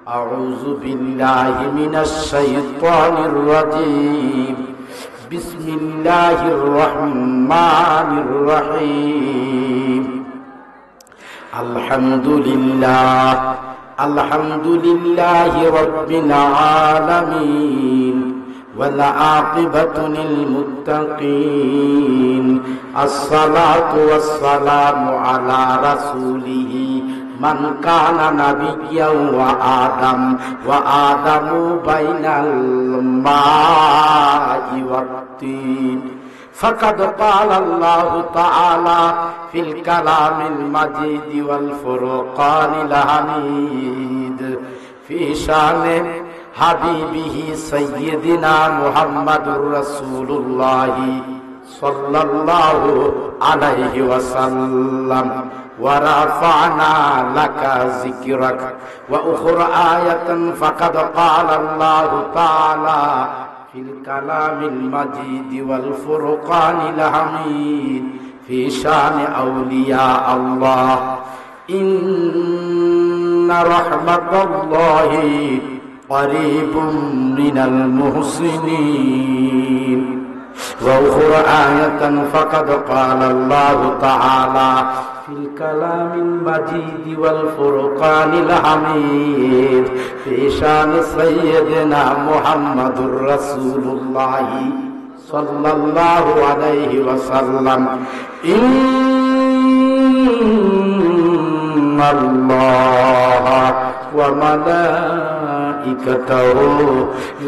أعوذ بالله من الشيطان الرجيم بسم الله الرحمن الرحيم الحمد لله رب العالمين والعاقبة للمتقين الصلاة والسلام على رسوله من كان نبيا وآدم بين الماء والطين فقد قال الله تعالى في الكلام المجيد والفرقان الحميد في شأن حبيبه سيدنا محمد رسول الله صلى الله عليه وسلم ورفعنا لك ذكرك وأخرى آية فقد قال الله تعالى في الكلام المجيد والفرقان الحميد في شأن أولياء الله إن رحمة الله قريب من المحسنين وأخرى آية فقد قال الله تعالى في الكلام المجيد والفرقان الحميد في شأن سيدنا محمد رسول الله صلى الله عليه وسلم إن الله وملائكته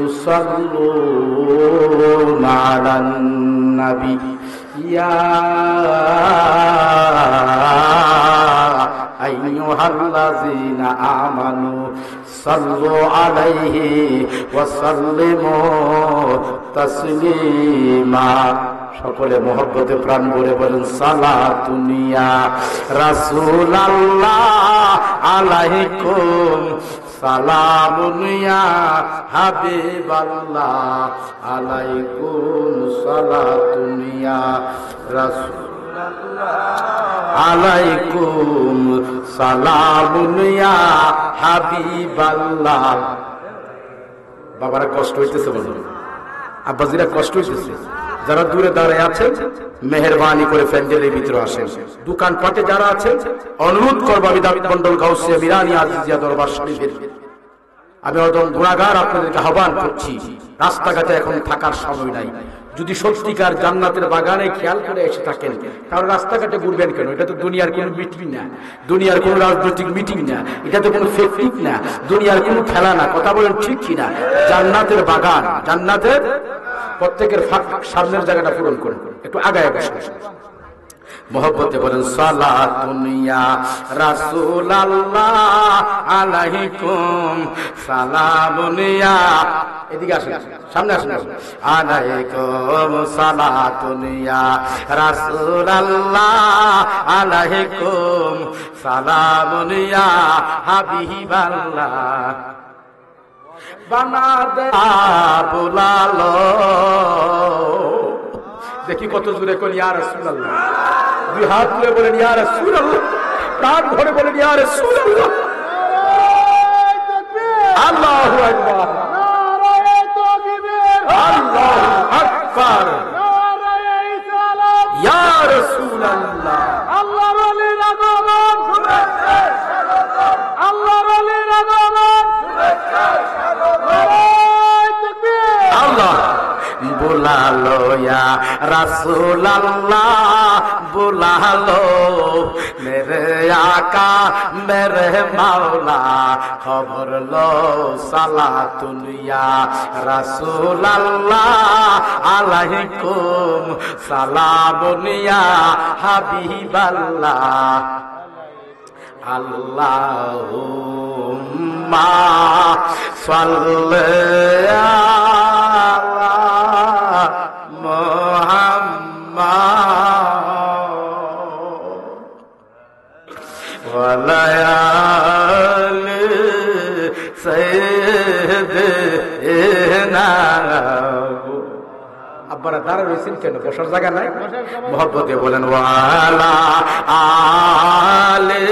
يصلون على النبي يا أيها الذين آمنوا صلوا عليه وسلموا تسليما সকলে মহব্বতে প্রাণ ভরে বলেন সালাতুন ইয়া রাসূলুল্লাহ আলাইকুম সালামুন ইয়া হাবিবাল্লাহ আলাইকুম সালাতুন ইয়া রাসূলুল্লাহ আলাইকুম সালামুন ইয়া হাবিবাল্লাহ। বাবারা কষ্ট হইতেছে, বলুন আব্বাজিরা কষ্ট হইতেছে। যারা দূরে দাঁড়ায় আছেন মেহেরবানি করে প্যান্ডেলের ভিতরে আসেন। দোকানপাটে যারা আছেন অনুরোধ করবো, আমি দাবিদ মন্ডল গাউসিয়া মিরানি আজিজিয়া দরবার শরীফের আমি একদম গুনাহগার আপনাদেরকে আহ্বান করছি, রাস্তাঘাটে এখন থাকার সময় নাই। যদি সত্যিকার জান্নাতের বাগানে খেয়াল করে এসে থাকেন, কারণ রাস্তাঘাটে ঘুরবেন কেন? এটা তো দুনিয়ার কোনো মিটিং না, দুনিয়ার কোনো রাজনৈতিক মিটিং না, এটা তো কোনো ফেক না, দুনিয়ার কোনো খেলা না। কথা বলেন ঠিক কিনা? জান্নাতের বাগান, জান্নাতের প্রত্যেকের সামনের জায়গাটা পূরণ করুন। একটু আগায় বসে মোহব্বতে বলেন সালাতুন ইয়া রাসূলুল্লাহ আলাইকুম সালামুন ইয়া, এদিকে আসুন, সামনে আসুন, আলাইকুম সালাতুন ইয়া রাসূলুল্লাহ আলাইকুম সালামুন ইয়া হাবিবাল্লাহ বানাদে বুলালো। দেখি কত জোরে কোন ইয়া রাসূলুল্লাহ, দুই হাত তুলে বলেন ইয়া রাসূলুল্লাহ, প্রাণ ভরে বলেন ইয়া রাসূলুল্লাহ। আল্লাহু আকবার, নারায়ে তাকবীর, আল্লাহু আকবার, নারায়ে সালাত, ইয়া রাসূলুল্লাহ। আল্লাহর ওলির আগমন, শুভেচ্ছা স্বাগতম, আল্লাহর ওলির আগমন, শুভেচ্ছা স্বাগতম, নারায়ে তাকবীর। আল্লাহ বুলালো ইয়া রাসূলুল্লাহ, বুলালো মেরে আকা মেরে মাওলা, খবর লো সালাতুন ইয়া রাসূলুল্লাহ আলাইকুম সালামুন ইয়া হাবিবাল্লাহ আল্লাহুম্মা সাল্লি আলা মুহাম্মাদ ওয়া আলা আলি সাইয়্যিদিনা আব্বারা দাঁড়া রয়েছেন কেন? বসার জায়গা নাই? মহব্বতে বলেন ওয়ালা আলে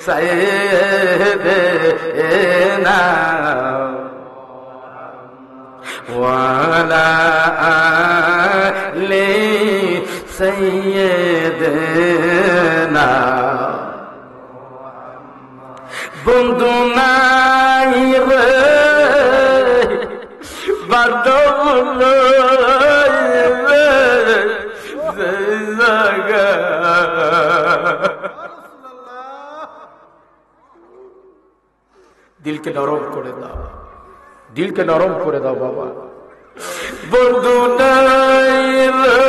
সাইয়্যিদিনা ওয়ালা আলে সাইয়্যিদিনা বন্ধু নাই রে বান্ধব দিলকে নরম করে দাও, দিলকে নরম করে দাও বাবা। বন্ধু নাই রে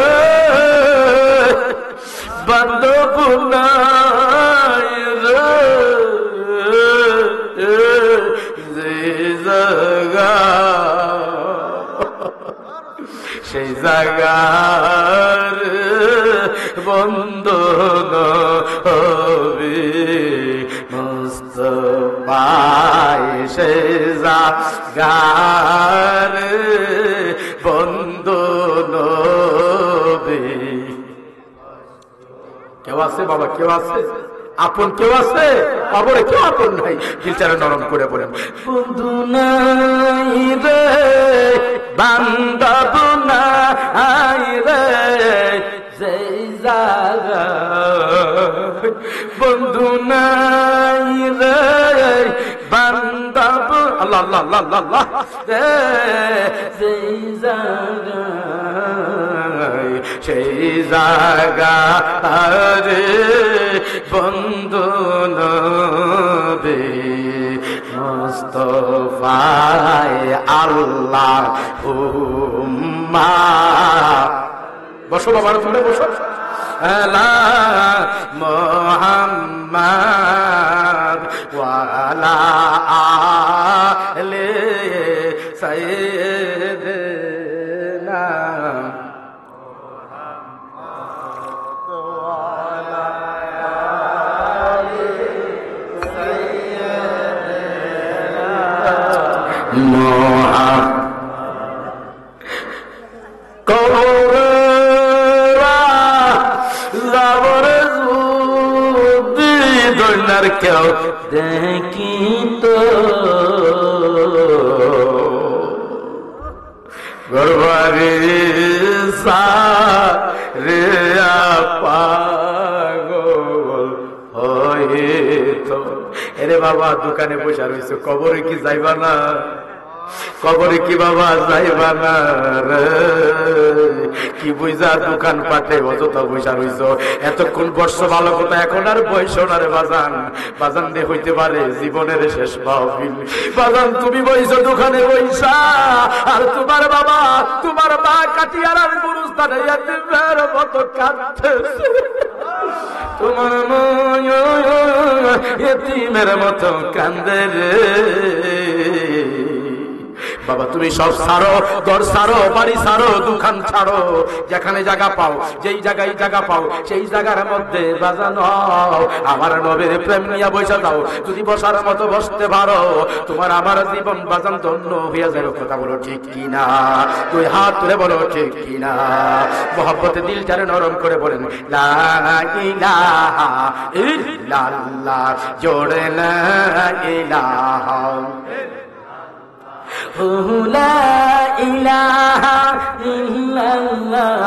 বান্ধব নাই রে সেই জাগার বন্ধন হবে মুস্তাফায়, সেই জাগার বন্ধন হবে। কেউ আছে বাবা? কেউ আছে আপন? কেউ আছে কবরে? কেউ আপন নাই। দিলটারে নরম করে বলেন বন্ধু নাই রে বান্ধব নাই রে সেই জায়গা, বন্ধু নাই রে বান্ধব আল্লাহ আল্লাহ আল্লাহ আল্লাহ সেই জায়গা, সেই জায়গা রে বন্ধু নবী মুস্তাফায়ে আল্লাহ উম্মা। বসো বাবা, তোমরা বসো। আলা মুহাম্মাদ ওয়া আলা আলি সাইয়্যিদিনা কেউ দেখি তো গরবারে সারে পাগল হইতো। এরে বাবা দোকানে বসে রয়েছে, কবরে কি যাইবা না? কবরে কি বাবা যাইবা না রে? কি বুঝা দোকান পাটে অযথা বৈশা রইছ? এতক্ষণ বর্ষ ভালো কথা, এখন আর বয়স না রে বাজান। বাজান দে হইতে পারে জীবনের শেষ মাহফিল। বাজান তুমি বইছ দোকানে বইসা, আর তোমার বাবা তোমার মা কাটিয়ার আর গুরুস্থানে ইয়াতিমের মতো কাঁদতেছে। তোমার মা ইয়াতিমের মতো কান্দে রে। বাবা তুমি সব ছাড়ো, ঘর ছাড়ো, বাড়ি ছাড়ো, দোকান ছাড়ো, যেখানে জায়গা পাও, যেই জায়গায় জায়গা পাও সেই জায়গার মধ্যে বাজানো আমার নবীর প্রেম নিয়ে বসে যাও। যদি বসার মতো বসতে পারো, তোমার আমার জীবন বাজান ধন্য হইয়া যাবে। কথা বলো ঠিক কিনা? তুই হাত তুলে বলো ঠিক কিনা? মহব্বতে দিলটারে নরম করে বলেন লা ইলাহা ইল্লাল্লাহ, জোরে লা ইলাহা লা ইলাহা ইল্লাল্লাহ,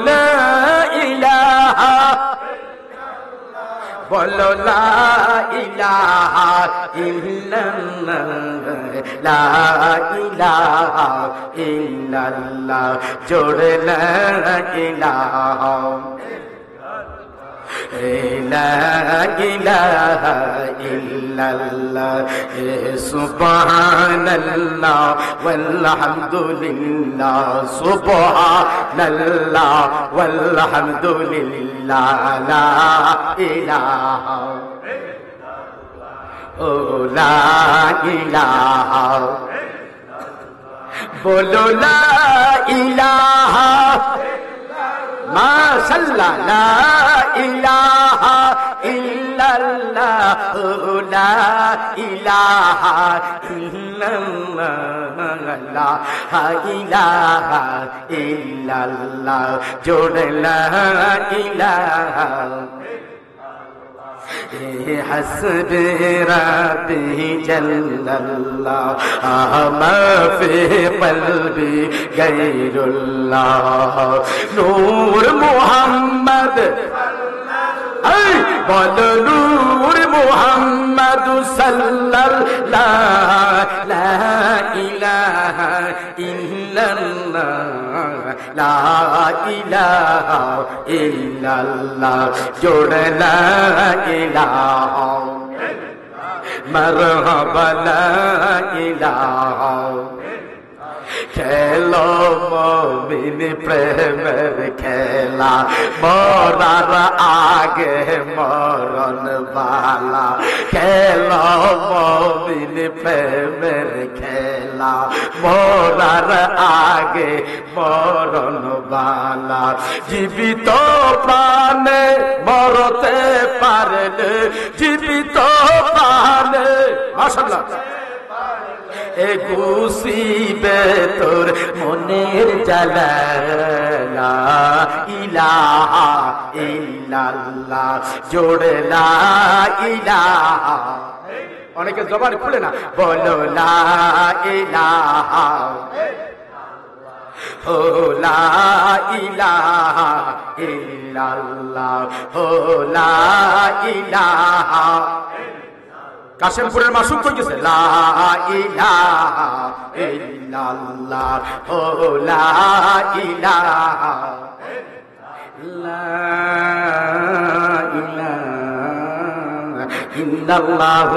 লা ইলাহা বলো লা ইলাহা ইল্লাল্লাহ, লা ইলাহা ইল্লাল্লাহ, জোরে লা ইলাহা লা ইলাহা ইল্লাল্লাহ, সুবহানাল্লাহ ওয়ালহামদুলিল্লাহ, সুবহানাল্লাহ ওয়ালহামদুলিল্লাহ, লা ইলাহা ও লা ইলাহা বলো লা ইলাহা মাশাআল্লাহ, লা ইলাহা ইল্লাল্লাহ। ইল্লাল্লাহ লা ইলাহা ইল্লাল্লাহ লা ইলাহা ইল্লাল্লাহ জোরে লা ইলাহা حسبي ربي جل الله ما في قلبي غير الله نور محمد أي بل نور محمد صلى الله لا إله إلا الله لا إله إلا الله جل لا إله مرحبا لا إله খেলো মমিন প্রেমের খেলা মরার আগে মরণ বালা খেলো মমিন প্রেমের খেলা মরার আগে মরণ বালা জীবিত প্রাণে মরতে পারলে জীবিত প্রাণে মাশাআল্লাহ এ গুছিবে তোর মনের জ্বালা লা ইলাহা ইল্লাল্লাহ জোরে লা ইলাহা অনেকে জবান খুলে না বলো লা ইলাহা ও লা ইলাহা ইল্লাল্লাহ ও লা ইলাহা কাশেমপুরের মাসুক কই গেছে লা ইলাহা ইল্লাল্লাহ ও লা ইলাহা লা ইলাহা ইল্লাল্লাহ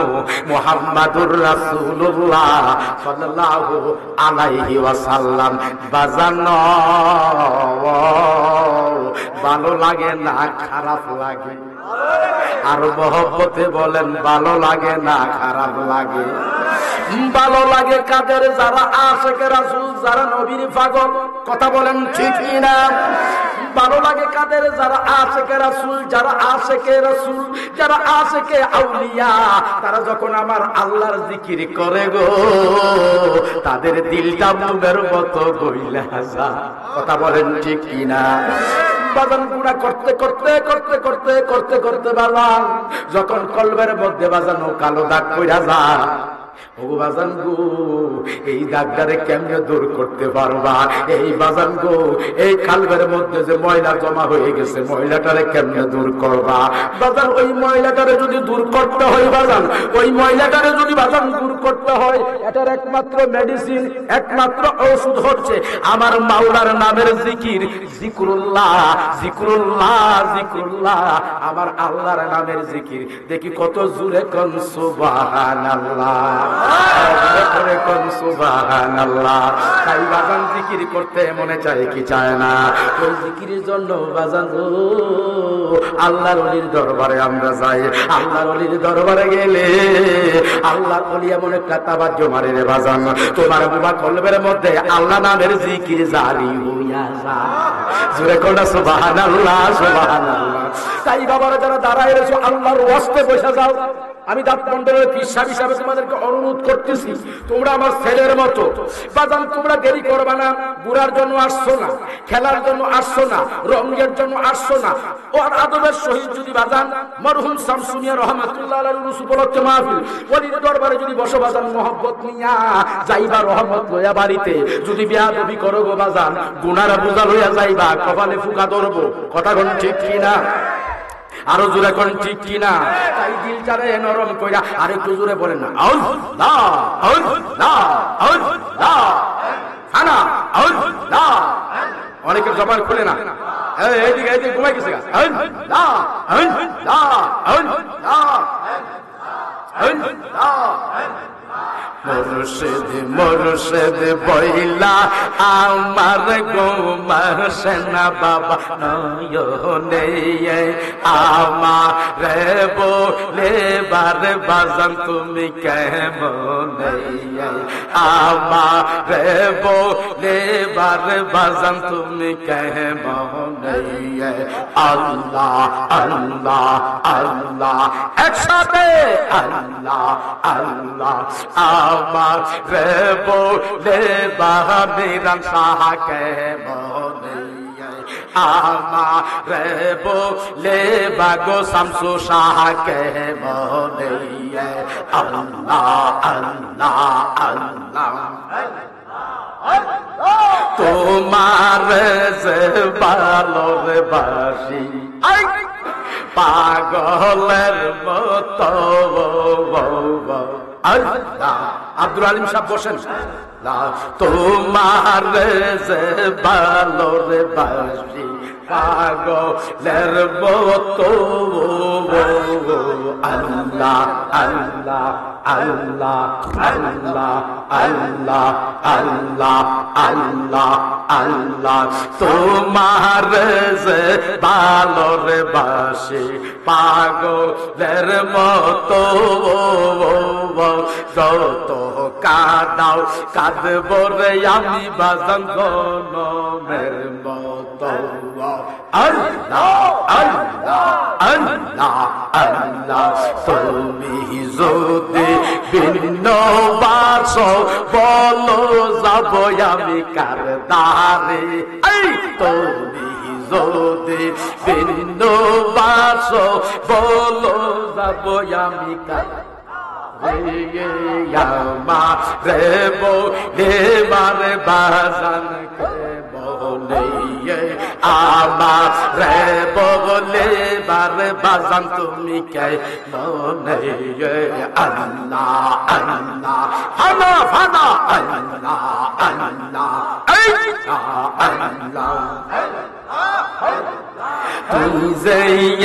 মুহাম্মাদুর রাসূলুল্লাহ সাল্লাল্লাহু আলাইহি ওয়াসাল্লাম বাজানো ভালো লাগে না খারাপ লাগে আর মহব্বতে বলেন ভালো লাগে না খারাপ লাগে ভালো লাগে কাদের যারা আশিকে রাসূল যারা নবীর পাগল কথা বলেন ঠিক কি না ভালো লাগে কাদের যারা আশিকে রাসূল যারা আশিকে রাসূল যারা আশিকে আউলিয়া তারা যখন আমার আল্লাহর জিকির করে গো তাদের দিলটা মুগের মতো বইলা যায় কথা বলেন ঠিক কি না বাজান গুনাহ করতে করতে করতে করতে করতে করতে বাজান যখন কলবের মধ্যে বাজানো কালো দাগ পড়া যায় ও বাজান গো এই দাগটারে কেমনে দূর করতে পারবা এই বাজান গো এই কলবের মধ্যে যে ময়লা জমা হয়ে গেছে ময়লাটারে কেমনে দূর করবা বাজান ওই ময়লাটারে যদি দূর করতে হয় বাজান ওই ময়লাটারে যদি বাজান দূর করতে হয় এটার একমাত্র মেডিসিন একমাত্র ঔষধ হচ্ছে আমার মাওলার নামের জিকির জিকরুল্লাহ জিকরুল্লাহ জিকরুল্লাহ আমার আল্লাহর নামের জিকির দেখি কত জোরে কোন সুবহানাল্লাহ সুবহানাল্লাহ তাই বাজান জিকির করতে মনে চায় কি চায় না ওই জিকিরের জন্য বাজান আল্লাহর ওলির দরবারে আমরা যাই আল্লাহর ওলির দরবারে গেলে আল্লাহর ওলি এমন একটা তাবাজ্জু মারে রে বাজান তোমার বুবা কলবের মধ্যে আল্লাহ নামের জিকির জারি হইয়া যায় জোরে কোনা সুবহানাল্লাহ সুবহানাল্লাহ তাই বাবারা যারা দাঁড়ায় রয়েছে আল্লাহর ওয়াস্তে বসে যাও আমি দাঁত মন্ডলের পিসা হিসাবে তোমাদেরকে অনুরোধ করতেছি তোমরা আমার ছেলের মতো বাজান তোমরা দেরি করবা না বুড়ার জন্য আসছো না খেলার জন্য আসছো না রঙের জন্য আসছো না ওর আদবের সহিত যদি বাজান মরহুম শামসুমিয়া রহমাতুল্লাহ আলাইহির রুসু উপলক্ষে মাহফিল ওলির দরবারে যদি বসো বাজান মহব্বত নিয়া যাইবা রহমত লইয়া বাড়িতে যদি বেয়াদবি করো গো বাজান গুনার বোঝা লইয়া যাইবা কপালে ফুকা ধরবো কথা কোন ঠিক কিনা আরো জোরে কোন ঠিক কিনা তাই দিলটারে নরম কইরা আরেকটু জোরে বলেন না আল্লাহ আল্লাহ আল্লাহ আনা আল্লাহ অনেকের জবান খুলে না এইদিকে এইদিকে ঘুমাই গেছে আল্লাহ আল্লাহ আল্লাহ আল্লাহ মুর্শিদ মুর্শিদ বইলা আমার গোমাসে না বাবা নয়নে আমার বলে বার বাজান তুমি কেমনে আমার বলে বার বাজান তুমি কেমনে আল্লাহ আল্লাহ আল্লাহ একসাথে আল্লাহ আল্লাহ আমার বলে বাহামিরান সাহা কেমনে আমার বলে বাগো শামসু সাহা কেমনে আল্লাহ আল্লাহ আল্লাহ তোমার ভালোর বাসি পাগলের মতো আব্দুল আলিম সাহেব বসেন তোমার ভালোর বাসি পাগলের মতো আল্লাহ আল্লাহ আল্লাহ আল্লাহ আল্লাহ আল্লাহ আল্লাহ আল্লাহ তোমার ভালোর বাসি পাগলের মতো যত কাদাও কাঁদব রে আমি বাজান জনমের মতো আল্লাহ আল্লাহ আল্লাহ আল্লাহ তুমি যদি ভিন্ন বাস বলো যাব আমি কার দ্বারে তুমি যদি ভিন্ন বাস বলো যাব আমি কার রে বলে মারে বাজান বলে আমার রে বলে বারে বাজান তুমি কে মনে আল্লাহ আল্লাহ ফানা ফানা আল্লাহ আল্লাহ আল্লাহ তুই যে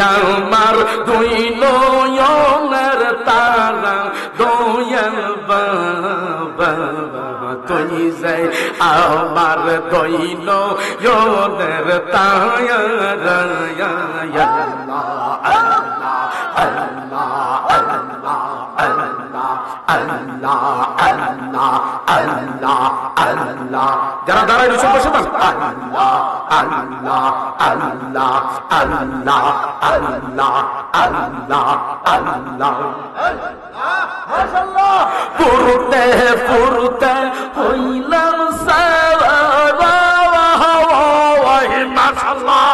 আমার দুই নয়নের তারা দয়াল বাবা তুই যে আমার দুই নয়নের তারা আল্লাহ আল্লাহ আল্লাহ আল্লাহ আল্লাহ আল্লাহ আল্লাহ আল্লাহ আল্লাহ যারা দাঁড়ায় রয়েছে বসে আল্লাহ আল্লাহ আল্লাহ আল্লাহ আল্লাহ আল্লাহ আল্লাহ পুরুতে পুরুতে হইলাম মাশাআল্লাহ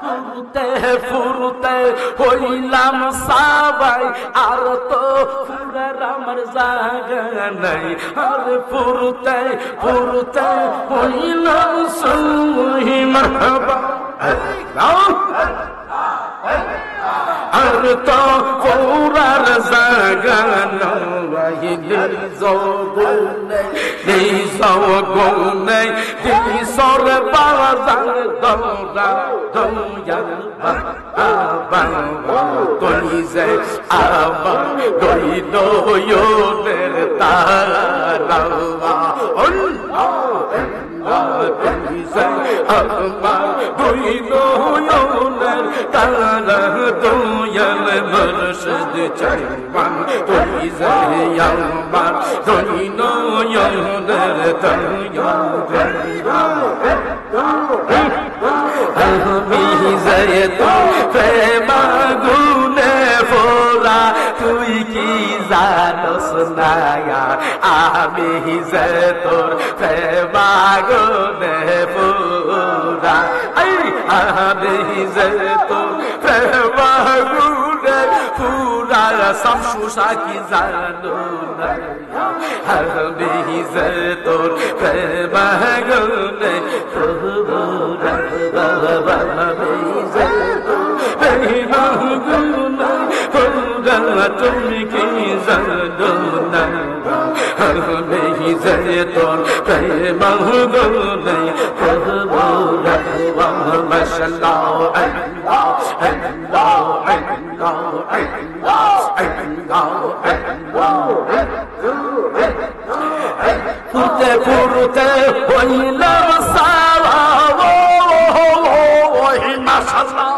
ফুরুতে ফুরুতে হইলাম সাবাই আর তো ফুরার আমার জায়গা নাই আর ফুরুতে ফুরুতে হইলাম সুহি মারহাবা আর তো ফুরার জায়গা নাই জগনে জগনে সর বাজার দৌড়া দৌড়াল তুই যে আমার দুই নয়নের তারা তুই যে আমার দুই নয়নের তারা দয়াল মুর্শিদ চাইবান তুই যে আমার দুই নয়নের তারা আমি যে প্রেম গুনে ফোরা তুই কি জানোস না আমি যে তোর প্রেম গুনে ফোরা আমি যে তোর প্রেম গুনে ফোরা শামসু সাকি জানো না আমি যে তোর প্রেম গুনে ফোরা তুমি কি জানো না আমি যে তোর প্রেম গুনে ফোরা মাশাআল্লাহ আল্লাহ আল্লাহ আল্লাহ আল্লাহ আল্লাহ ফুরতে ফুরতে হইলাম সারা মাশাআল্লাহ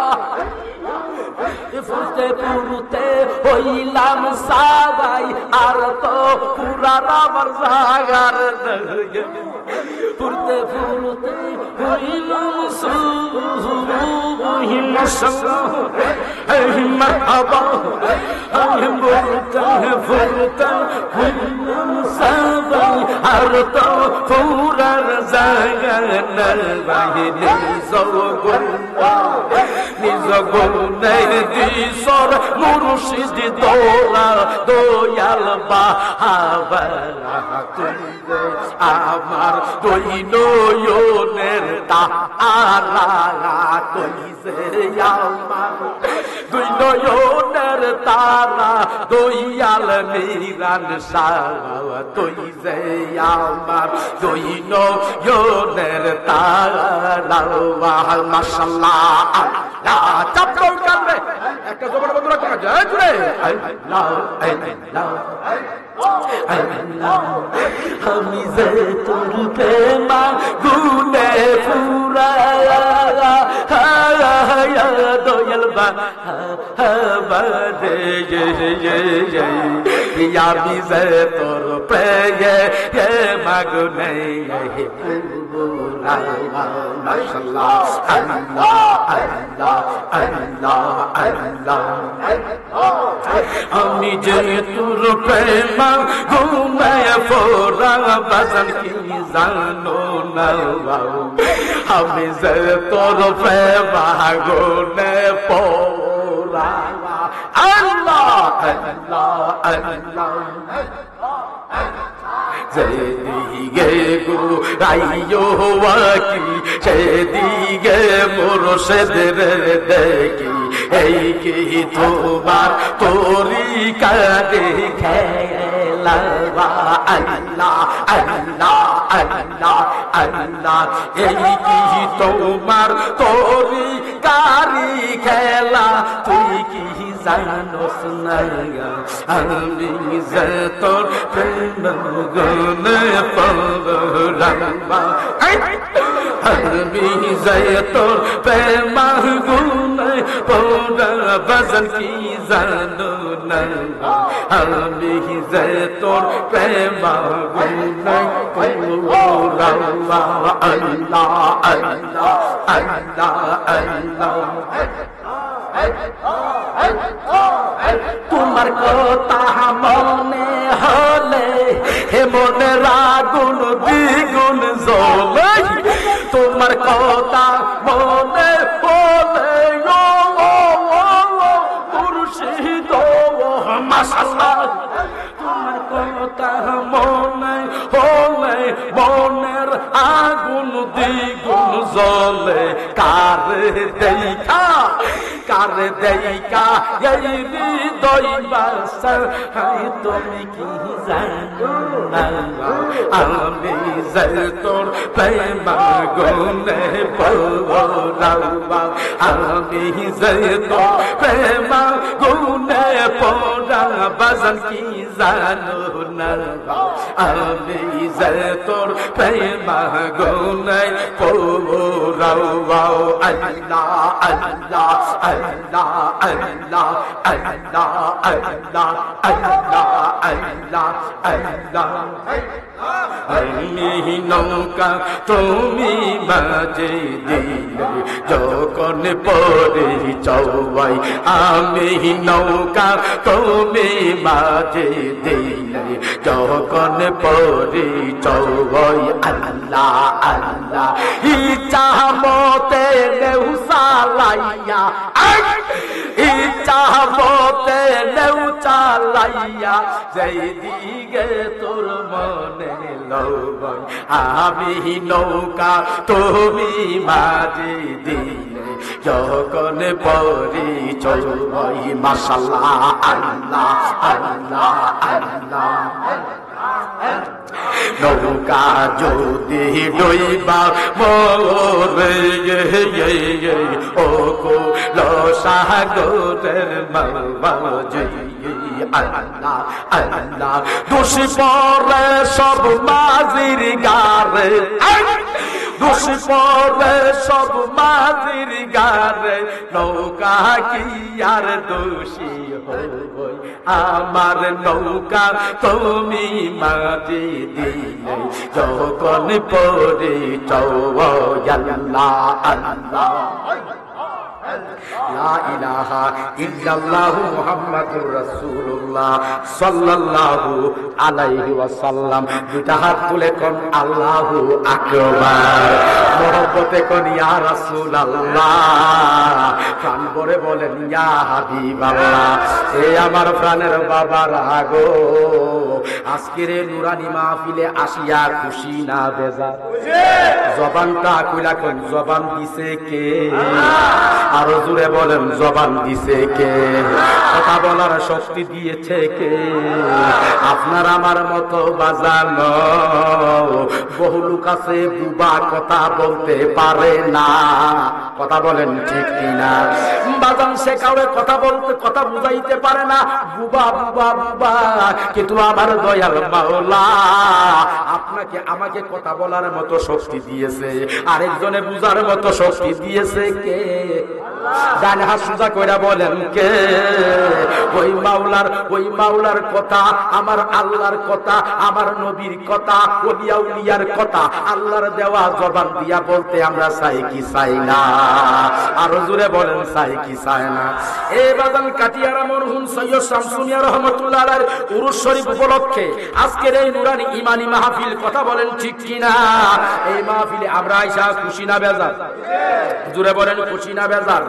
ফুরতে ফুরতে হইলাম সাবাই আর তো পুরার আমার জাগার ফুরতে ফুরতে হইলাম মারহাবা ফুরতে হইলাম সাবাই আর তো পুরার জাগার নিজ গুণে দিশর মুর্শিদ তোরা দয়াল বাহাবা আমার দুই নয়নের তারা তুই যে আমার দুই নয়নের তারা দয়াল মিরান শাহ তুই যে আমার দুই নয়নের তারা মাশাআল্লাহ চাপড় কাটবে একটা জবান বন্ধ রাখতে হবে জয় জুড়ে আমি যে তোর প্রেমা গুনে ফুরা দয়াল বাদে আমি যে তোর প্রেমা গুনে মাশাআল্লাহ আল্লাহ আল্লাহ আল্লাহ আল্লাহ আমি যে তোর প্রেমা ঘুমায় ফোরা বাজান কি জানো না আমি যে তোর প্রেমা গুনে পোরা আল্লাহ আল্লাহ আল্লাহ যেদিকে গো রাইয়ো কি সেদিকে মুর্শিদের দেখি এই কি তোমার তরিকা দেখে আল্লাহ আল্লাহ আল্লাহ আল্লাহ এই কি তোমার তরিকারি খেলা তুই কি জানোস না আমি যে তোর প্রেম গুনে পড়লাম আমি যে তোর প্রেম গুনে পড়া বাজান কি জানো না আমি যে তোর প্রেম গুনে পড়া আল্লাহ আল্লাহ আল্লাহ আল্লাহ তোমার কথা মনে হলে হে মনে রাগুন দ্বিগুণ জ্বলে তোমার কথা মনে হলে মুর্শিদ মাশাআল্লাহ তোমার কথা মনে হলে মনের আগুন দ্বিগুণ জ্বলে কারে দেখা এই হৃদয় বাসা হাই তুমি কি জানো না আমি যে তোর প্রেম গুনে পড়া আমি যে তোর প্রেম গুনে পড়া বাজান কি জানো না আমি যে তোর প্রেম গুনে পড়া আল্লাহ আল্লাহ আল্লাহ আল্লাহ আল্লাহ আল্লাহ আল্লাহ আল্লাহ আল্লাহ আমি নৌকা তুমি মাঝে দিলে যখন পরে চৌবাই আমি নৌকা তুমি মাঝে দিলে যখন পরে চৌবাই আল্লাহ আল্লাহ ইচ্ছা মতে নেউ সালাইয়া ইচ্ছা মতে নেউ চালাইয়া যেই দিকে তোর মনে লবণ আমি নৌকা তুমি মাঝে দিলে যখন পরি চলবই মাশাআল্লাহ আল্লাহ আল্লাহ আল্লাহ নৌকা যদি ডইবা মোরে ও কো সাগরের মাঝে আল্লাহ আল্লাহ দোষী পরে সব মাঝির গারে দোষী পরে সব মাঝির গারে নৌকা কি আর দোষী হই আমার নৌকা তুমি মাঝি দিলে যখন পরে আল্লাহ আল্লাহ লা ইলাহা ইল্লাল্লাহু মুহাম্মাদুর রাসূলুল্লাহ সাল্লাল্লাহু আলাইহি ওয়াসাল্লাম। দুইটা হাত তুলে কোন আল্লাহু আকবার, মহব্বতে কোন ইয়া রাসূলুল্লাহ, প্রাণ ভরে বলেন ইয়া হাবিবাল্লাহ। এ আমার প্রাণের বাবারা গো, আজকের এই নুরানি মাহফিলে আসিয়া খুশি না বেজার? জবানটা কইলা কোন জবান দিছে কে? আরো জোরে বলেন জবান দিছে কে? কথা বলার শক্তি দিয়েছে কে? আপনার আমার মতো বাজানো বহু লোক আছে বুবা, কথা বলতে পারে না। কথা বলেন ঠিক কিনা? বাজান সে কাউরে কথা বলতে, কথা বুঝাইতে পারে না, বুবা বুবা বুবা। কিন্তু আমার দয়াল মাওলা আপনাকে আমাকে কথা বলার মতো শক্তি দিয়েছে, আরেকজনে বুঝার মতো শক্তি দিয়েছে কে? ডান হাত সোজা কইরা বলেন কে? ওই মাওলার কথা, আমার আল্লাহর কথা, আমার নবীর কথা, ওলিয়া উলিয়ার কথা, আল্লাহর দেওয়া জবান দিয়া বলতে আমরা চাই কি চাই না? আরো জোরে বলেন চাই কি চাই না? এই বাজান কাটিয়ারা মরহুম সৈয়দ শামসুমিয়া রহমাতুল্লাহ আলাইহির উরুস শরীফ উপলক্ষে আজকের এই নুরানি ইমানি মাহফিল, কথা বলেন ঠিক কিনা? এই মাহফিলে আমরা আইসা খুশি না বেজার? জোরে বলেন খুশি না বেজার?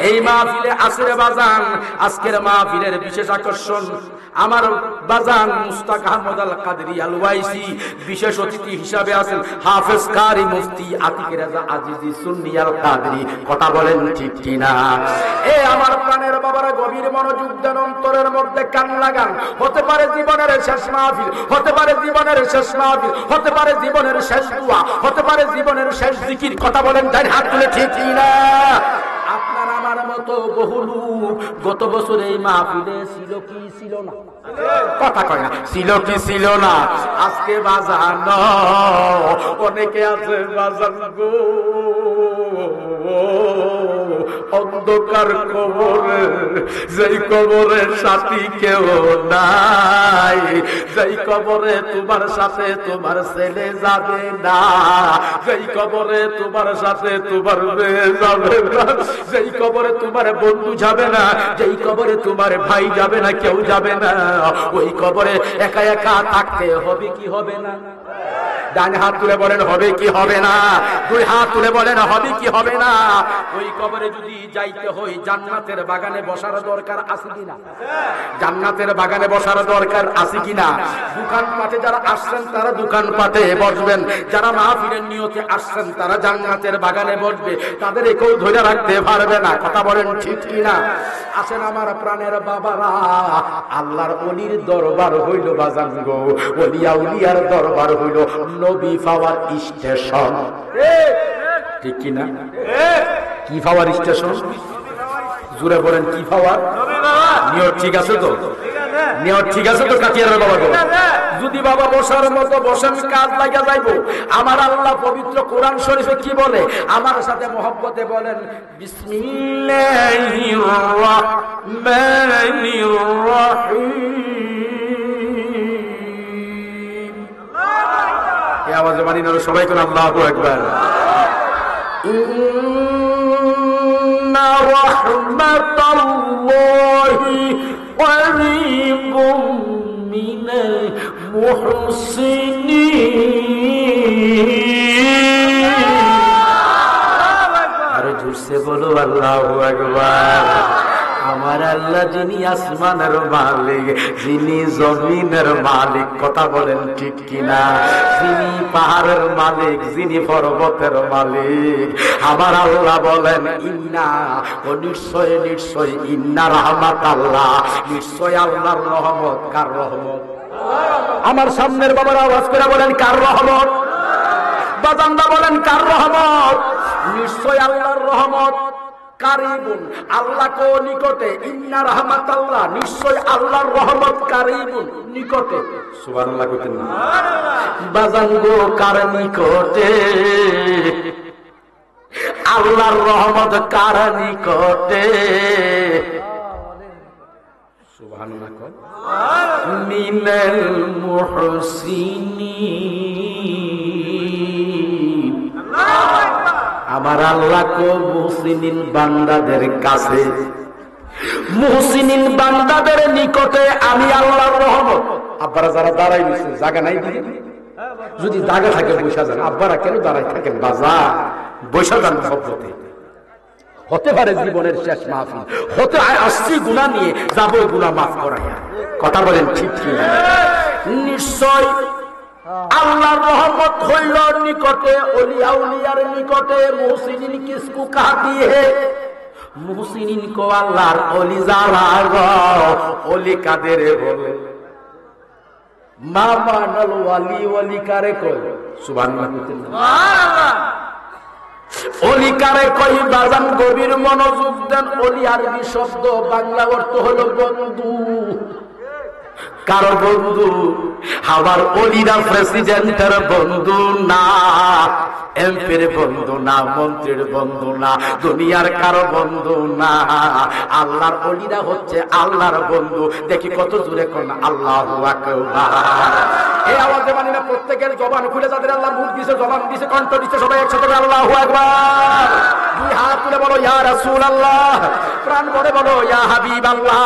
এই মাহফিলে আসরে বাজান, আজকের মাহফিলের বিশেষ আকর্ষণ আমার বাজান মুস্তাক আহমদ আল কাদরি আল ওয়াইসি। বিশেষ অতিথি হিসাবে আছেন হাফেজ কারি মুফতি আতিক রেজা আজিজি সুন্নি আল কাদরি। কথা বলেন ঠিক কিনা? এ আমার প্রাণের বাবারা, গভীর মনোযোগ দেন, অন্তরের মধ্যে কান লাগান। হতে পারে জীবনের শেষ মাহফিল, হতে পারে জীবনের শেষ মাহফিল, হতে পারে জীবনের শেষ দোয়া, হতে পারে জীবনের শেষ জিকির। কথা বলেন তাই হাত তুলে ঠিক কিনা? আপনার আমার মতো বহু লোক গত বছর এই মাহফিলে ছিল কি ছিল না? কথা কয় না, ছিল কি ছিল না? আজকে বাজান অনেকে আছে বাজান গো, অন্ধকার কবরে, যেই কবরে সাথী কেউ নাই, যেই কবরে তোমার সাথে তোমার ছেলে যাবে না, যেই কবরে তোমার সাথে তোমার মেয়ে যাবে না, যেই কবরে তোমার বন্ধু যাবে না, যেই কবরে তোমার ভাই যাবে না, কেউ যাবে না, ওই কবরে একা একা থাকতে হবে কি হবে না? ডান হাত তুলে বলেন হবে কি হবে না? দুই হাত তুলে বলেন হবে কি হবে না? ওই কবরে যদি যাইতে হয়, জান্নাতের বাগানে বসার দরকার আছে কিনা? জান্নাতের বাগানে বসার দরকার আছে কিনা? দোকানপাটে যারা আসছেন তারা দোকানপাটে বসবেন, যারা মাহফিলের নিয়তে আসছেন তারা জান্নাতের বাগানে বসবে, তাদের কেউ ধরে রাখতে পারবে না। কথা বলেন ঠিক কিনা? আসেন আমার প্রাণের বাবারা, আল্লাহর ওলির দরবার হইল বাজান গো, ওলিয়া উলিয়ার দরবার হইল নবী পাওয়ার স্টেশন। ঠিক কিনা? কি পাওয়ার স্টেশন? জোরে বলেন কি পাওয়ার? নিয়ত ঠিক আছে তো? নিয়ত ঠিক আছে তো কাটিয়ার বাবা গো? যদি বাবা বসার মতো বসেন, কাজ লাগা যাইবো। আমার আল্লাহ পবিত্র কোরআন শরীফে কি বলে? আমার সাথে মহব্বতে বলেন বিসমিল্লাহির রাহমানির রাহিম। এই আওয়াজে মানি না সবাই কোন আল্লাহু আকবার। ইন্না রাহমাতাল্লাহি করিবুম মিনাল মুহসিনিন। আরে জোরসে বলো আল্লাহু আকবার। আমার আল্লাহ যিনি আসমানের মালিক, যিনি জমিনের মালিক, কথা বলেন ঠিক কিনা? যিনি পাহাড়ের মালিক, যিনি পর্বতের মালিক, আমার আল্লাহ বলেন ইন্না, ও নিশ্চয় নিশ্চয়, ইন্না রহমত আল্লাহ, নিশ্চয় আল্লাহর রহমত। কার রহমত? আমার সামনের বাবার আওয়াজ করে বলেন কার রহমত? বাজানদা বলেন কার রহমত? নিশ্চয় আল্লাহর রহমত। কারিবুন, আল্লাহ কো নিকটে, ইন্না রাহমাতাল্লাহ, নিশ্চয় আল্লাহর রহমত কারিবুন, নিকটে। সুবহানাল্লাহ কইতেন না? বাজান গো কার নিকটে, আল্লাহর রহমত কার নিকটে? সুবহানাল্লাহ কয় মিনাল মুহসিনিন, আমার আল্লাহ কো মুহসিনিন বান্দাদের কাছে, মুহসিনিন বান্দাদের নিকটে আমি আল্লাহর রহমত। আব্বারা যারা দাঁড়াই দিচ্ছে জায়গা নাই দিকে, যদি জায়গা থাকে বৈশা যান। আব্বারা কেন দাঁড়াই থাকেন? বাজা বৈশা যান। শব্দতে হতে পারে জীবনের শেষ মাহফিল, হতে আসছি গুনাহ নিয়ে যাব, গুনাহ মাফ করাইয়া। কথা বলেন ঠিক ঠিক? নিশ্চয় আল্লাহর রহমত হইল নিকটে, ওলিয়া উলিয়ার নিকটে। মুহসিনিন কিসকু কাহতি হে, মুহসিনিন কো আল্লাহর ওলি যারা গো, ওলি কাদের বলে? মা মানাল ওয়ালি, ওলি কারে কই? সুবহানাল্লাহ। সুবহানাল্লাহ। ওলি কারে কই বাজান? গভীর মনোযোগ দেন। ওলি আরবি শব্দ, বাংলা অর্থ হলো বন্ধু। কারো বন্ধু? আমার ওলিরা প্রেসিডেন্টের বন্ধু না, এমপির বন্ধু না, মন্ত্রীর বন্ধু না, দুনিয়ার কারো বন্ধু না। আল্লাহর ওলিরা হচ্ছে আল্লাহর বন্ধু। দেখি কত জোরে কোন আল্লাহু আকবার। এই আওয়াজে মানে না প্রত্যেকের জবান খুলে, যাদের আল্লাহ মুখ দিয়েছে, জবান দিয়েছে, কণ্ঠ দিয়েছে, সবাই একসাথে আল্লাহু আকবার। দুই হাত তুলে বলো ইয়া রাসূলুল্লাহ, প্রাণ ভরে বলো ইয়া হাবিবাল্লাহ।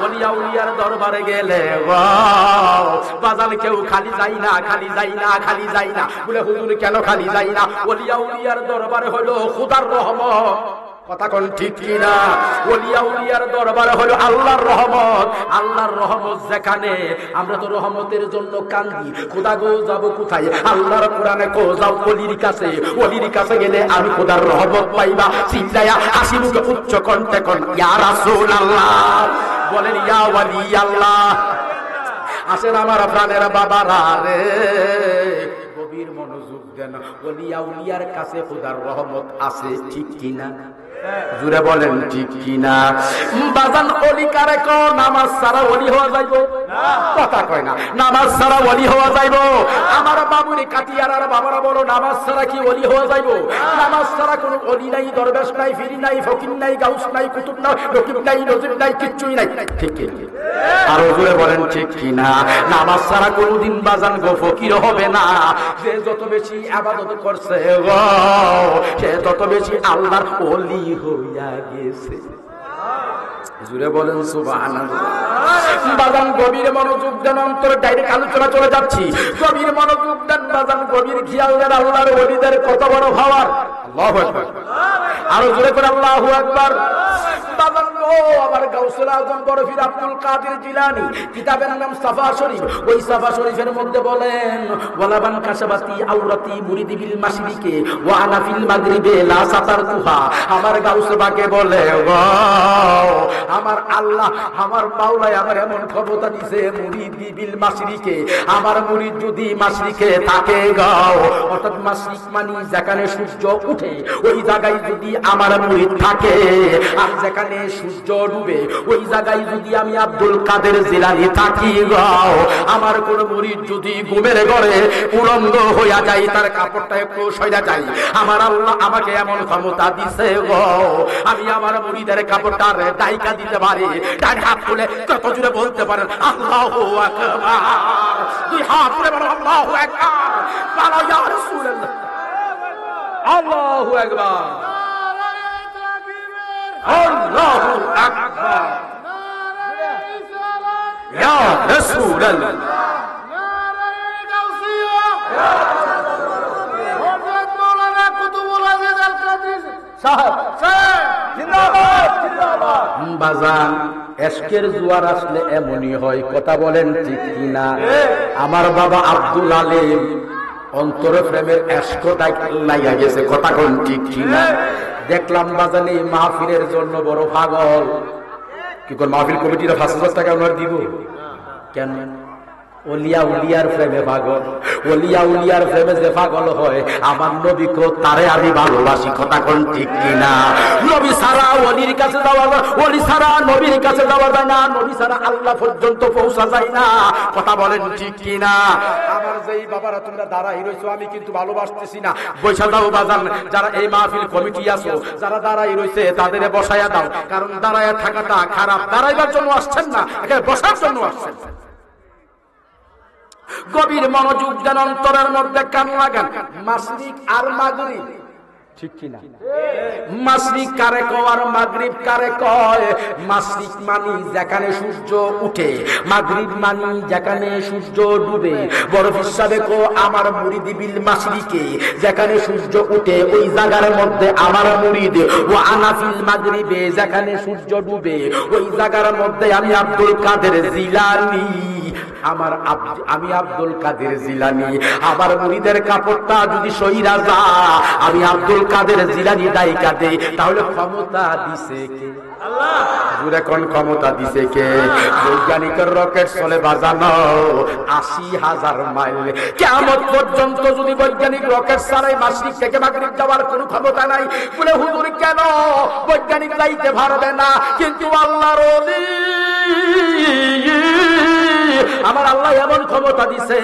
ওলিয়া উলিয়ার দরবারে গেলে বাজান কেউ খালি যাই না, খালি যাই না, খালি যাই না বলে হুজুর কেন খালি যাই না? ওলিয়া উলিয়ার দরবারে হলো খোদার রহমত। কথা কোন ঠিক কিনা? ওলিয়া উলিয়ার দরবারে হলো আল্লাহর রহমত। আল্লাহর রহমত যেখানে, আমরা তো রহমতের জন্য কান্দি। খোদা গো যাব কোথায়? আল্লাহর কোরআনে কো যাও ওলির কাছে। ওলির কাছে গেলে আমি খোদার রহমত পাইবা। চিল্লায়া হাসি মুখে উচ্চ কণ্ঠে কোন ইয়া রাসূলুল্লাহ, বলেন ইয়া ওয়ালি আল্লাহ। আসেন আমার প্রাণের বাবারা রে, গভীর মনোযোগ দেন। ওলিয়া উলিয়ার কাছে খোদার রহমত আছে, ঠিক কিনা? জুড়ে বলেন ঠিক কিনা? বাজান ওলি কারে কো? নামাজ ছাড়া ওলি হওয়া যাইব? কথা কয় না। নামাজ ছাড়া ওলি হওয়া যাইব? আমার বাবুরে কাটিয়ার আর বাবারা বলো নামাজ ছাড়া কি ওলি হওয়া যাইব? নামাজ ছাড়া কোনো ওলি নাই, দরবেশ নাই, ফিরি নাই, ফকির নাই, গাউস নাই, কুতুব নাই, রকিব নাই, নজির নাই, কিচ্ছুই নাই। ঠিক কি? আর জুড়ে বলেন ঠিক কিনা? নামাজ ছাড়া কোনদিন বাজান গো ফকির হবে না। যে যত বেশি ইবাদত করছে গো, সে তত বেশি আল্লাহর ওলি হইয়া গেছে। জুড়ে বলেন সুবহানাল্লাহ। বাজান গভীর মনোযোগ দেন, অন্তর ডাইরেক্ট আলোচনা চলে যাচ্ছি। গভীর মনোযোগ দেন বাজান, গভীর খেয়াল দেন। আল্লাহর ওলিদের কত বড় পাওয়ার। আল্লাহু আকবার। আরো জোরে করে আল্লাহু আকবার। বাজান গো, আমার গাউসুল আজম বরফির আব্দুল কাদের জিলানী কিতাবের নাম সাফা শরীফ। ওই সাফা শরীফের মধ্যে বলেন ওয়ালাবান কাশাবাতি আওরাতি মুরিদি বিল মাশরিকে ওয়া আনা ফিল মাগরিবে লা সাতারতুহা। আমার গাউস বাকে বলে গো, আমার আল্লাহ, আমার মাওলা আমার এমন ক্ষমতা দিয়েছে, মুরিদি বিল মাশরিকে, আমার মুরিদ যদি মাশরিকে থাকে গো, অর্থাৎ মাশরিক মানে যেখানে সূর্য ওঠে, ওই জায়গায় যদি আমার মুরিদ থাকে, আর যেখানে সূর্য ডুবে ওই জায়গায় যদি আমি আব্দুল কাদের জিলানী থাকি গো, আমার কোন মুরিদ যদি ঘুমের ঘরে উলঙ্গ হইয়া যায়, তার কাপড়টা একটু সইরা যায়, আমার আল্লাহ আমাকে এমন ক্ষমতা দিছে গো, আমি আমার মুরিদের কাপড়টা ডাইকা দিতে পারি। ডান হাত তুলে কত জোরে বলতে পারেন আল্লাহু আকবার। দুই হাত তুলে বলো আল্লাহু আকবার। বলো ইয়া রাসূলুল্লাহ, আল্লাহু আকবার, আল্লাহু আকবার, ইয়া রাসূলুল্লাহ। বাজান এশকের জোয়ার আসলে এমনই হয়, কথা বলেন ঠিক কিনা? আমার বাবা আব্দুল আলিম অন্তরে প্রেমের এশকটা লাইয়া গেছে, কথা কোন ঠিক কিনা? দেখলাম বাজান এই মাহফিলের জন্য বড় পাগল। কি করে মাহফিল কমিটিরা ৫,০০০ টাকা ওনার দিব কেন? ওলিয়া উলিয়ার প্রেমে পাগল, ওলিয়া উলিয়ার প্রেমে যে পাগল হয়, আমার নবী কো তারে আমি ভালোবাসি। কথা কোন ঠিক কিনা? নবী ছাড়া ওলির কাছে যাওয়া যায়, ওলি ছাড়া নবীর কাছে যাওয়া যায় না, নবী ছাড়া আল্লাহ পর্যন্ত পৌঁছা যায় না। কথা বলেন ঠিক কিনা? আমার যেই বাবারা তোমরা দাঁড়াই রইছো, আমি কিন্তু ভালোবাসতেছি না, বৈশা দাও বাজান। যারা এই মাহফিল কমিটি আছো, যারা দাঁড়াই রইছে তাদের বসায়া দাও, কারণ দাঁড়ায়া থাকাটা খারাপ। দাঁড়াইবার জন্য আসছেন না, এখানে বসার জন্য আসছেন। গভীর মনোযোগ দেন, অন্তরের মধ্যে কান লাগান। মাশরিক আর মাগরিব, ঠিক কিনা? মাশরিক কারে কয় আর মাগরিব কারে কয়? মাশরিক মানি যেখানে সূর্য উঠে, মাগরিব মানি যেখানে সূর্য ডুবে। বড় হিসাবে কো আমার মুরিদ বিল মাশরিকে, যেখানে সূর্য উঠে ওই জায়গার মধ্যে আমার মুরিদ। ও আনাফিল মাগরিবে, যেখানে সূর্য ডুবে ওই জায়গার মধ্যে আমি আব্দুল কাদের জিলানী। আমি আব্দুল কাদের জিলানী। আমার মুরিদের কাপড়টা যদি সহিরা যা, আমি আব্দুল কাদের জিলানী দায়িকা দেই, তাহলে ক্ষমতা দিছে কে? আল্লাহ। জুড়ে কোন ক্ষমতা দিছে কে? বৈজ্ঞানিকের রকেট চলে বাজানো ৮০,০০০ মাইল। কিয়ামত পর্যন্ত যদি বৈজ্ঞানিক রকেট ছাড়াই মাশরিক থেকে মাগরিব যাওয়ার কোনো ক্ষমতা নাই। বলে হুজুর কেন? বৈজ্ঞানিক যাইতে পারবে না, কিন্তু আল্লাহর ওলি, আমার আল্লাহ এমন ক্ষমতা দিছে।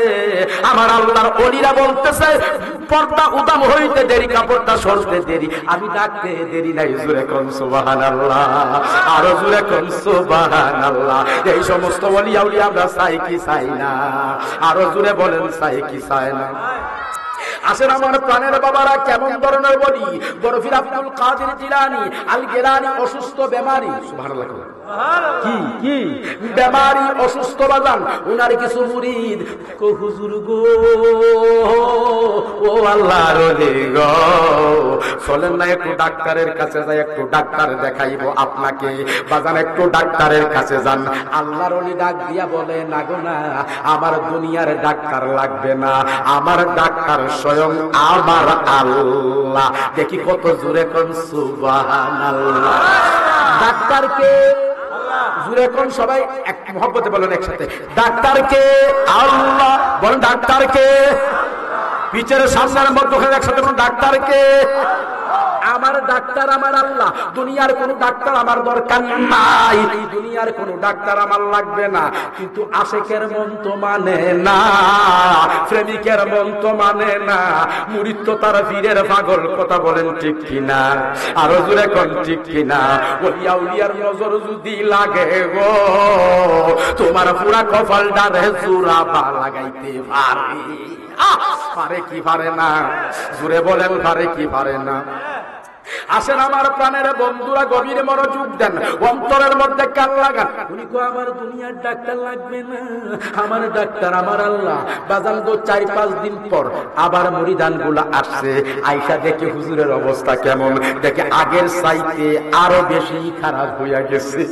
আমার আল্লাহর ওলিরা বলতেছে পর্দা উদাম হইতে দেরি, কাপড়টা সরতে দেরি, আমি ডাকতে দেরি নাই। জোরে কোন সুবহানাল্লাহ, আরো জোরে কোন সুবহানাল্লাহ। এই সমস্ত ওলি আউলিয়া আমরা চাই কি চাই না? আরো জোরে বলেন, চাই কি চাই না? আসেন আমার প্রাণের বাবারা, কেমন ধরনের বলি? বরফির আব্দুল কাদের জিলানী আল গিলানী অসুস্থ, বেমারি। সুবহানাল্লাহ। কি কি বেমারি, অসুস্থ বাজান। উনার কিছু মুরিদ কো হুজুর গো, ও আল্লাহর ওলি গো, চলেন না একটু ডাক্তারের কাছে যাই, একটু ডাক্তার দেখাইবো আপনাকে। বাজান একটু ডাক্তারের কাছে যান। আল্লাহর ওলি ডাক দিয়া বলে, না গো না, আমার দুনিয়ার ডাক্তার লাগবে না, আমার ডাক্তার স্বয়ং আমার আল্লাহ। দেখি কত জোরে কোন সুবহানাল্লাহ। ডাক্তারকে জুড়ে কোন সবাই এক মহব্বতে বলেন একসাথে, ডাক্তারকে আল্লাহ। বলেন ডাক্তারকে, পিছের সামনের মধ্যখানে একসাথে বলুন, ডাক্তারকে। আমার ডাক্তার আমার আল্লাহ। দুনিয়ার কোন ডাক্তার আমার দরকার নাই, দুনিয়ার কোন ডাক্তার আমার লাগবে না। কিন্তু আশেকের মন তো মানে না, প্রেমিকের মন তো মানে না, মুরিদ তো তার পীরের পাগল। কথা বলেন ঠিক কিনা? আরো জোরে কোন ঠিক কিনা? ওলিয়া উলিয়ার নজর যদি লাগে গো, তোমার পুরা কপালটারে জোড়া পা লাগাইতে পারে। পারে কি পারে না? জোরে বলেন, পারে কি পারে না? আসেন আমার প্রাণের বন্ধুরা, গভীর মনোযোগ দেন, অন্তরের মধ্যে কান লাগান। উনি কো আমার দুনিয়ার ডাক্তার লাগবে না, আমার ডাক্তার আমার আল্লাহ। বাজান গো ৪-৫ দিন পর আবার মুরিদান গুলা আসছে, আইসা দেখে হুজুরের অবস্থা কেমন, দেখে আগের চাইতে আরো বেশি খারাপ হইয়া গেছে।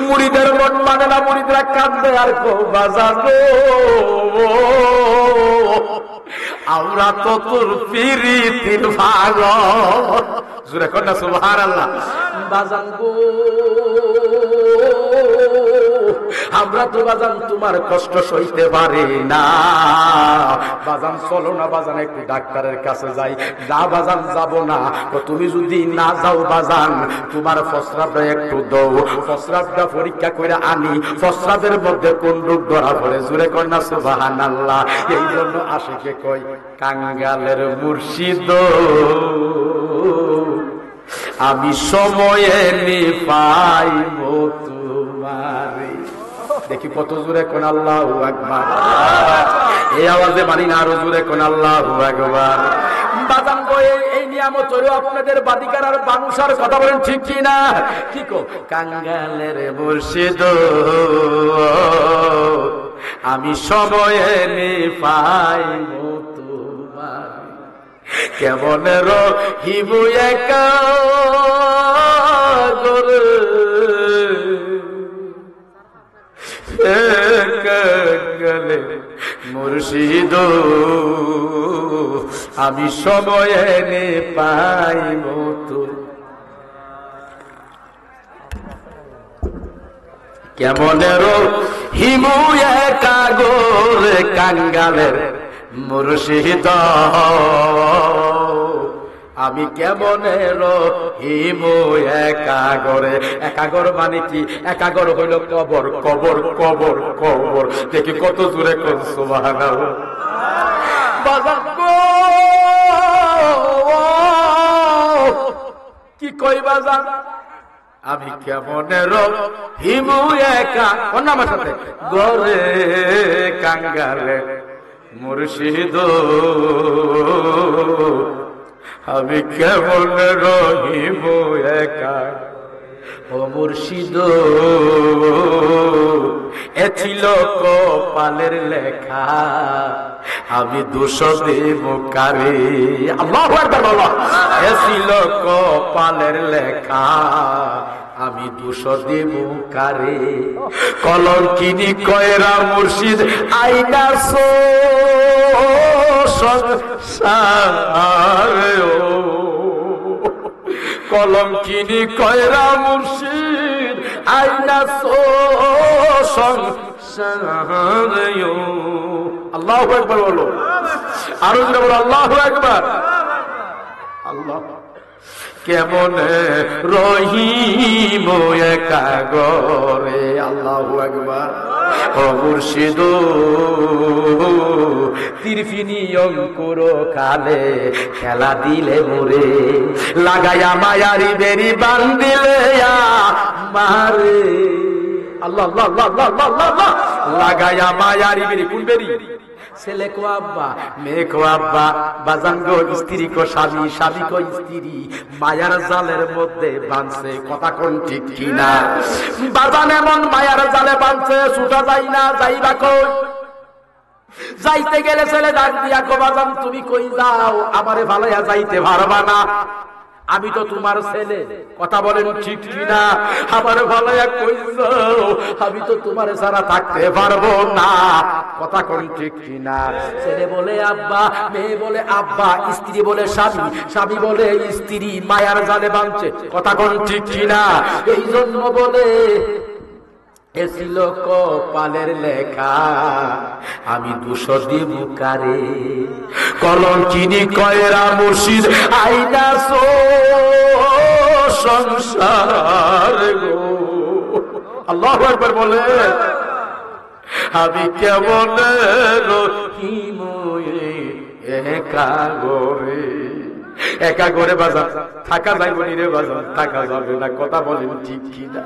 মুরিদের মন মানে না, মুরিদরা কাঁদবে আর কো বাজান গো, আমরা তো তোর পিরিতির পাগল। জোরে কর না সুবহানাল্লাহ। বাজান গো, আমরা তো বাজান তোমার কষ্ট সইতে পারি না। বাজান চলো না বাজান, একটু ডাক্তারের কাছে যাই। না বাজান যাব না। তুমি যদি না যাও বাজান, তোমার প্রস্রাবটা একটু দাও, প্রস্রাবটা পরীক্ষা করে আনি, প্রস্রাবের মধ্যে কোন রোগ ধরা পড়ে। জোরে কর না সুবহানাল্লাহ। এই জন্য আশিকে কই, কাঙ্গালের মুর্শিদ আমি সময়ে নি পাইব তোমারে। দেখি কত জোরে কোন আল্লাহু আকবার। এই আওয়াজে মানি না, আরো জোরে কোন আল্লাহু আকবার। বাজান গো, এই নিয়ামত হলো আপনাদের বাদিকার আর বানুষার। কথা বলেন ঠিক কি না? কি কো? কাঙ্গালের মুর্শিদ আমি সময়ে নি পাইব তোমারে, কেমন রহিব একা করে কাঙ্গালে মুর্শিদ আমি সময়ে নে পাইব তো। কেমন হিমু একা গোরে কাঙ্গালের মুর্শিদ আমি কেমনের হিমু একাগরে। একাগর মানে কি? একাগর হইল কবর, কবর কবর কবর। দেখি কত জোরে কোন সুবহানাল্লাহ। বাজার গো কি কই বাজার, আমি কেমনের হিমু একা আমার সাথে গরে কাঙ্গালে মুর্শিদ আমি কেমন রহিব একা ও মুর্শিদ এ ছিল কপালের লেখা আমি দোষ দেব কারে। আল্লাহু আকবার বলো। এ ছিল কপালের লেখা আমি দোষ দেব কারে। কলঙ্কিনী কয়রা মুর্শিদ আইনা সংসারে কলঙ্কিনী কয়রা মুর্শিদ আইনা সংসারে। আল্লাহু আকবার বলো। আরো জোরে বলো আল্লাহু আকবার। আল্লাহ কেমন রহিম একা গরে। আল্লাহু আকবার। ও মুর্শিদ তিরফিনি অঙ্কুর কালে খেলা দিলে মোরে লাগাইয়া মায়ারি বেরি বান্দিলে মারে। আল্লাহ আল্লাহ আল্লাহ আল্লাহ আল্লাহ। লাগাইয়া মায়ারি বেরি, কোন বেরি? ছেলে কো আব্বা, মেয়ে কো আব্বা, বাজান গো স্ত্রী কো স্বামী, স্বামী কো স্ত্রী মায়ার জালের মধ্যে বাঁধছে। কথা কোন ঠিক কিনা? বাজান এমন মায়ার জালে বাঁধছে ছুটা যাই না, যাইবা কই? যাইতে গেলে ছেলে ডাক দিয়া কো বাজান তুমি কই যাও, আমারে ভালাইয়া যাইতে পারবা না, আমি তো তোমার ছেলে। কথা বলেন ঠিক কিনা? আমার ভালাইয়া কই যাও, আমি তো তোমার ছাড়া থাকতে পারবো না। কথা কোন ঠিক কিনা? ছেলে বলে আব্বা, মেয়ে বলে আব্বা, স্ত্রী বলে স্বামী, স্বামী বলে স্ত্রী মায়ার জালে বাঁধছে। কথা কোন ঠিক কিনা? এই জন্য বলে এসিল কপালের লেখা আমি দোষ দিব কারে। কলঙ্কিনী কয়রা মুর্শিদ আইনা সংসার গো। আল্লাহু আকবার বলে। আমি কেমন রহিম একা গরে। একা ঘরে বাজার থাকা যাইব নি রে বাজার, থাকা যাবে না। কথা বলেন ঠিক কিনা?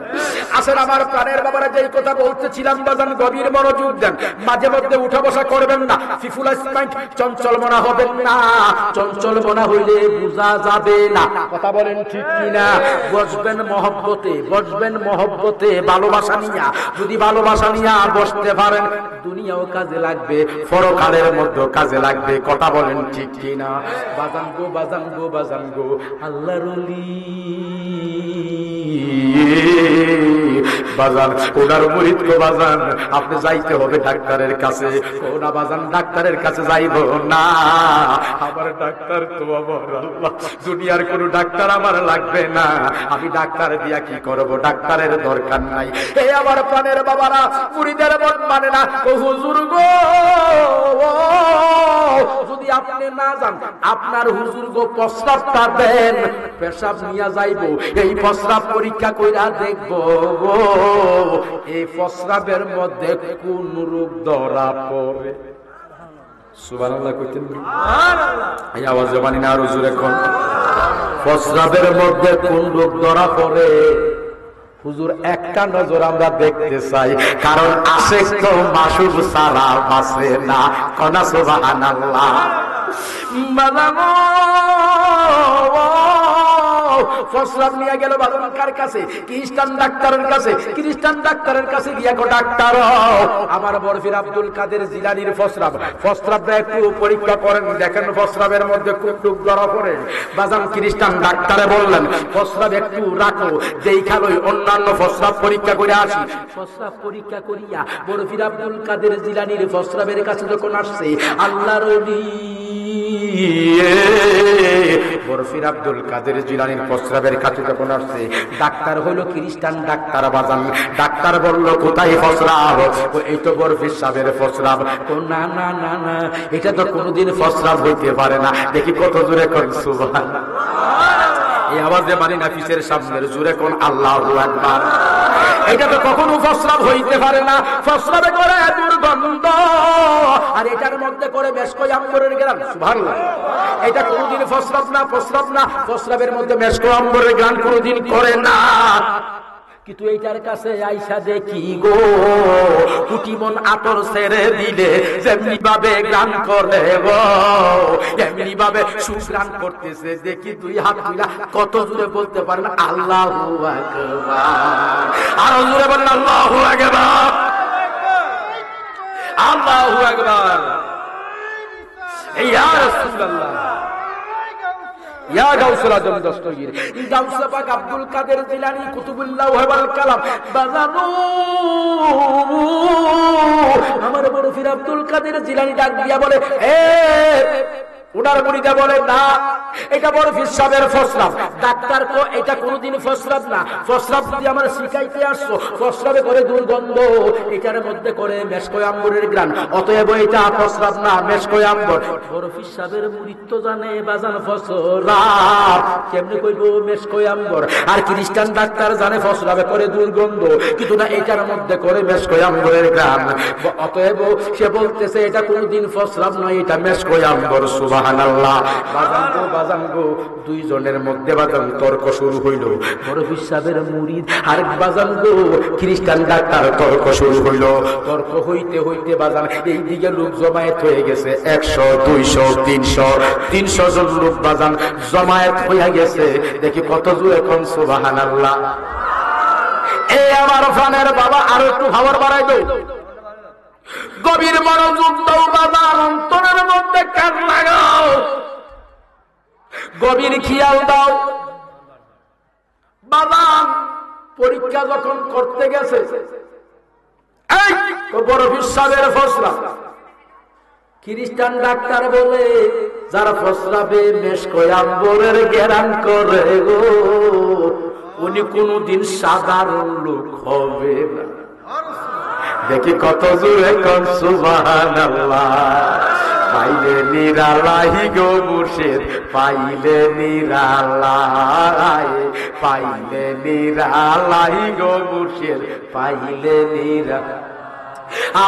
আসলে আমার প্রাণের বাবারা যেই কথা বলতেছিলাম বাজান গভীর মনোযোগ দেন। মাঝে মধ্যে উঠা বসা করবেন না, ফিফুলাস মাইন্ড চঞ্চল মনা হবেন না। চঞ্চল মনা হইলে বোঝা যাবে না। কথা বলেন ঠিক কিনা? বসবেন মহব্বতে, বসবেন মহব্বতে, ভালোবাসা নিয়া। যদি ভালোবাসা নিয়া বসতে পারেন দুনিয়াও কাজে লাগবে, পরকালের মধ্যে কাজে লাগবে। কথা বলেন ঠিক কিনা? বাজান গো বাজান গো বাজান গো আল্লাহর ওলি বাজান ওনার মুরিদ গো বাজান আপনি যাইতে হবে ডাক্তারের কাছে। ওনা বাজান ডাক্তারের কাছে যাইব না, আমার ডাক্তার তো আমার আল্লাহ। দুনিয়ার কোন ডাক্তার আমার লাগবে না, আমি ডাক্তার দিয়া কি করব? ডাক্তারের দরকার নাই। এই আমার প্রাণের বাবারা মুরিদের মন মানে না। ও হুজুর গো যদি আপনি না যান আপনার হুজুর গো প্রস্রাবটা দেন, পেশাব নিয়ে যাইব। এই প্রস্রাব পরীক্ষা কইরা দেখব গো এই প্রস্রাবের মধ্যে কোন রোগ ধরা পড়ে। সুবহানাল্লাহ কইতেন এই আওয়াজে মানি না আরো জোরে কোন? প্রস্রাবের মধ্যে কোন রোগ ধরা পড়ে হুজুর একটা নজর আমরা দেখতে চাই, কারণ আশিক তো মাসুক সারা বাসে না। কনা সুবহানাল্লাহ। প্রস্রাব নিয়ে গেল বাজান কার কাছে? খ্রিস্টান ডাক্তারের কাছে। খ্রিস্টান ডাক্তারের কাছে গিয়া গো ডাক্তার আমার বরফির আব্দুল কাদের জিলানীর প্রস্রাবটা একটু পরীক্ষা করেন, দেখেন প্রস্রাবের মধ্যে খুব টুক ধরা পড়ে। বাজান খ্রিস্টান ডাক্তারে বললেন প্রস্রাব একটু রাখো, দেখালোই অন্যান্য প্রস্রাব পরীক্ষা করে আসি। প্রস্রাব পরীক্ষা করিয়া বরফির আব্দুল কাদের জিলানীর প্রস্রাবের কাছে যখন আসছে আল্লাহর ওলি বরফির আব্দুল কাদের জিলানীর প্রস্রাবের কাছে যখন আসছে, ডাক্তার হলো খ্রিস্টান ডাক্তার বাজান। ডাক্তার বলল কোথায় প্রস্রাব? এই তো বরফির সাহেবের প্রস্রাব। না না না না, এটা তো কোনোদিন প্রস্রাব হইতে পারে না। দেখি কত জোরে কোন সুবহানাল্লাহ। এই আওয়াজে মানি নাফিসের সামনের জোরে কোন আল্লাহু আকবার। এটা তো কখনো প্রস্রাব হইতে পারে না। প্রস্রাবে করে দুর্গন্ধ, আর এটার মধ্যে করে মেশক আম্বরের গ্রান। সুবহানাল্লাহ। এটা কোনোদিন প্রস্রাব না, প্রস্রাব না, প্রস্রাবের মধ্যে মেশক আম্বরের গ্রান কোনোদিন করে না। কিন্তু এইটার কাছে আইসা দেখি গো, কুটিমন আতর ছেড়ে দিলে যেমনি ভাবে গান করে গো, এমনি ভাবে সুগান করতেছে। দেখি দুই হাত তুলা কত জোরে বলতে পারেন আল্লাহু আকবার। আরো জোরে বলেন আল্লাহু আকবার, আল্লাহু আকবার। ইয়া রাসূলুল্লাহ, ইয়া গাউসুল আজম দস্তগীর, গাউসে পাক আব্দুল কাদের জিলানী কুতুবুল্লাহ ওয়াল কালাম বাজানু। আমার বড় পীর আব্দুল কাদের জিলানী ডাক দিয়া বলে, উনার মুরিদা বলে না, এটা বড় পীর সাহেবের প্রস্রাব। ডাক্তার কো এটা কোনোদিন প্রস্রাব না, প্রস্রাব যদি আমার শিখাইতে আসছো, প্রস্রাবে করে দুর্গন্ধ, এটার মধ্যে করে মেশক আম্বরের গ্রান, অতএব এটা প্রস্রাব না, মেশক আম্বর। বড় পীর সাহেবের মুরিদ তো জানে বাজান প্রস্রাব কেমনে কইবো মেশক আম্বর, আর খ্রিস্টান ডাক্তার জানে প্রস্রাবে করে দুর্গন্ধ, কিন্তু না এটার মধ্যে করে মেশক আম্বরের গ্রান। অতএব সে বলতেছে এটা কোনোদিন প্রস্রাব নয়, এটা মেশক আম্বর। সুবহানাল্লাহ। বাজাঙ্গো বাজাঙ্গো দুইজনের মধ্যে বাজান তর্ক শুরু হইল। বড় পীর সাহেবের মুরিদ আর বাজাঙ্গো খ্রিস্টান ডাক্তার তর্ক শুরু হইল। তর্ক হইতে হইতে বাজান এইদিকে লোক জমায়েত হয়ে গেছে 100, 200, 300 জন লোক বাজান জমায়েত হইয়া গেছে। দেখি কত জোরে কোন সুবহানাল্লাহ। এই আমার প্রাণের বাবা আরো একটু খাবার বাড়াই দাও, গভীর মনোযোগ দাও বাবার, অন্তরের মধ্যে কান লাগাও, গভীর খেয়াল দাও। বাবা পরীক্ষা যখন করতে গেছে, এই বড় পীর সাহেবের প্রস্রাব, খ্রিস্টান ডাক্তার বলে যারা প্রস্রাবে মেশক আম্বরের গ্রান করে গো, উনি কোনদিন সাধারণ লোক হবে না। দেখি কত জোরে কোন সুবহানাল্লাহ। পাইলে নিরালাই গো মুর্শিদ, পাইলে নিরালাই, পাইলে নিরালাই গো মুর্শিদ, পাইলে নিরালাই।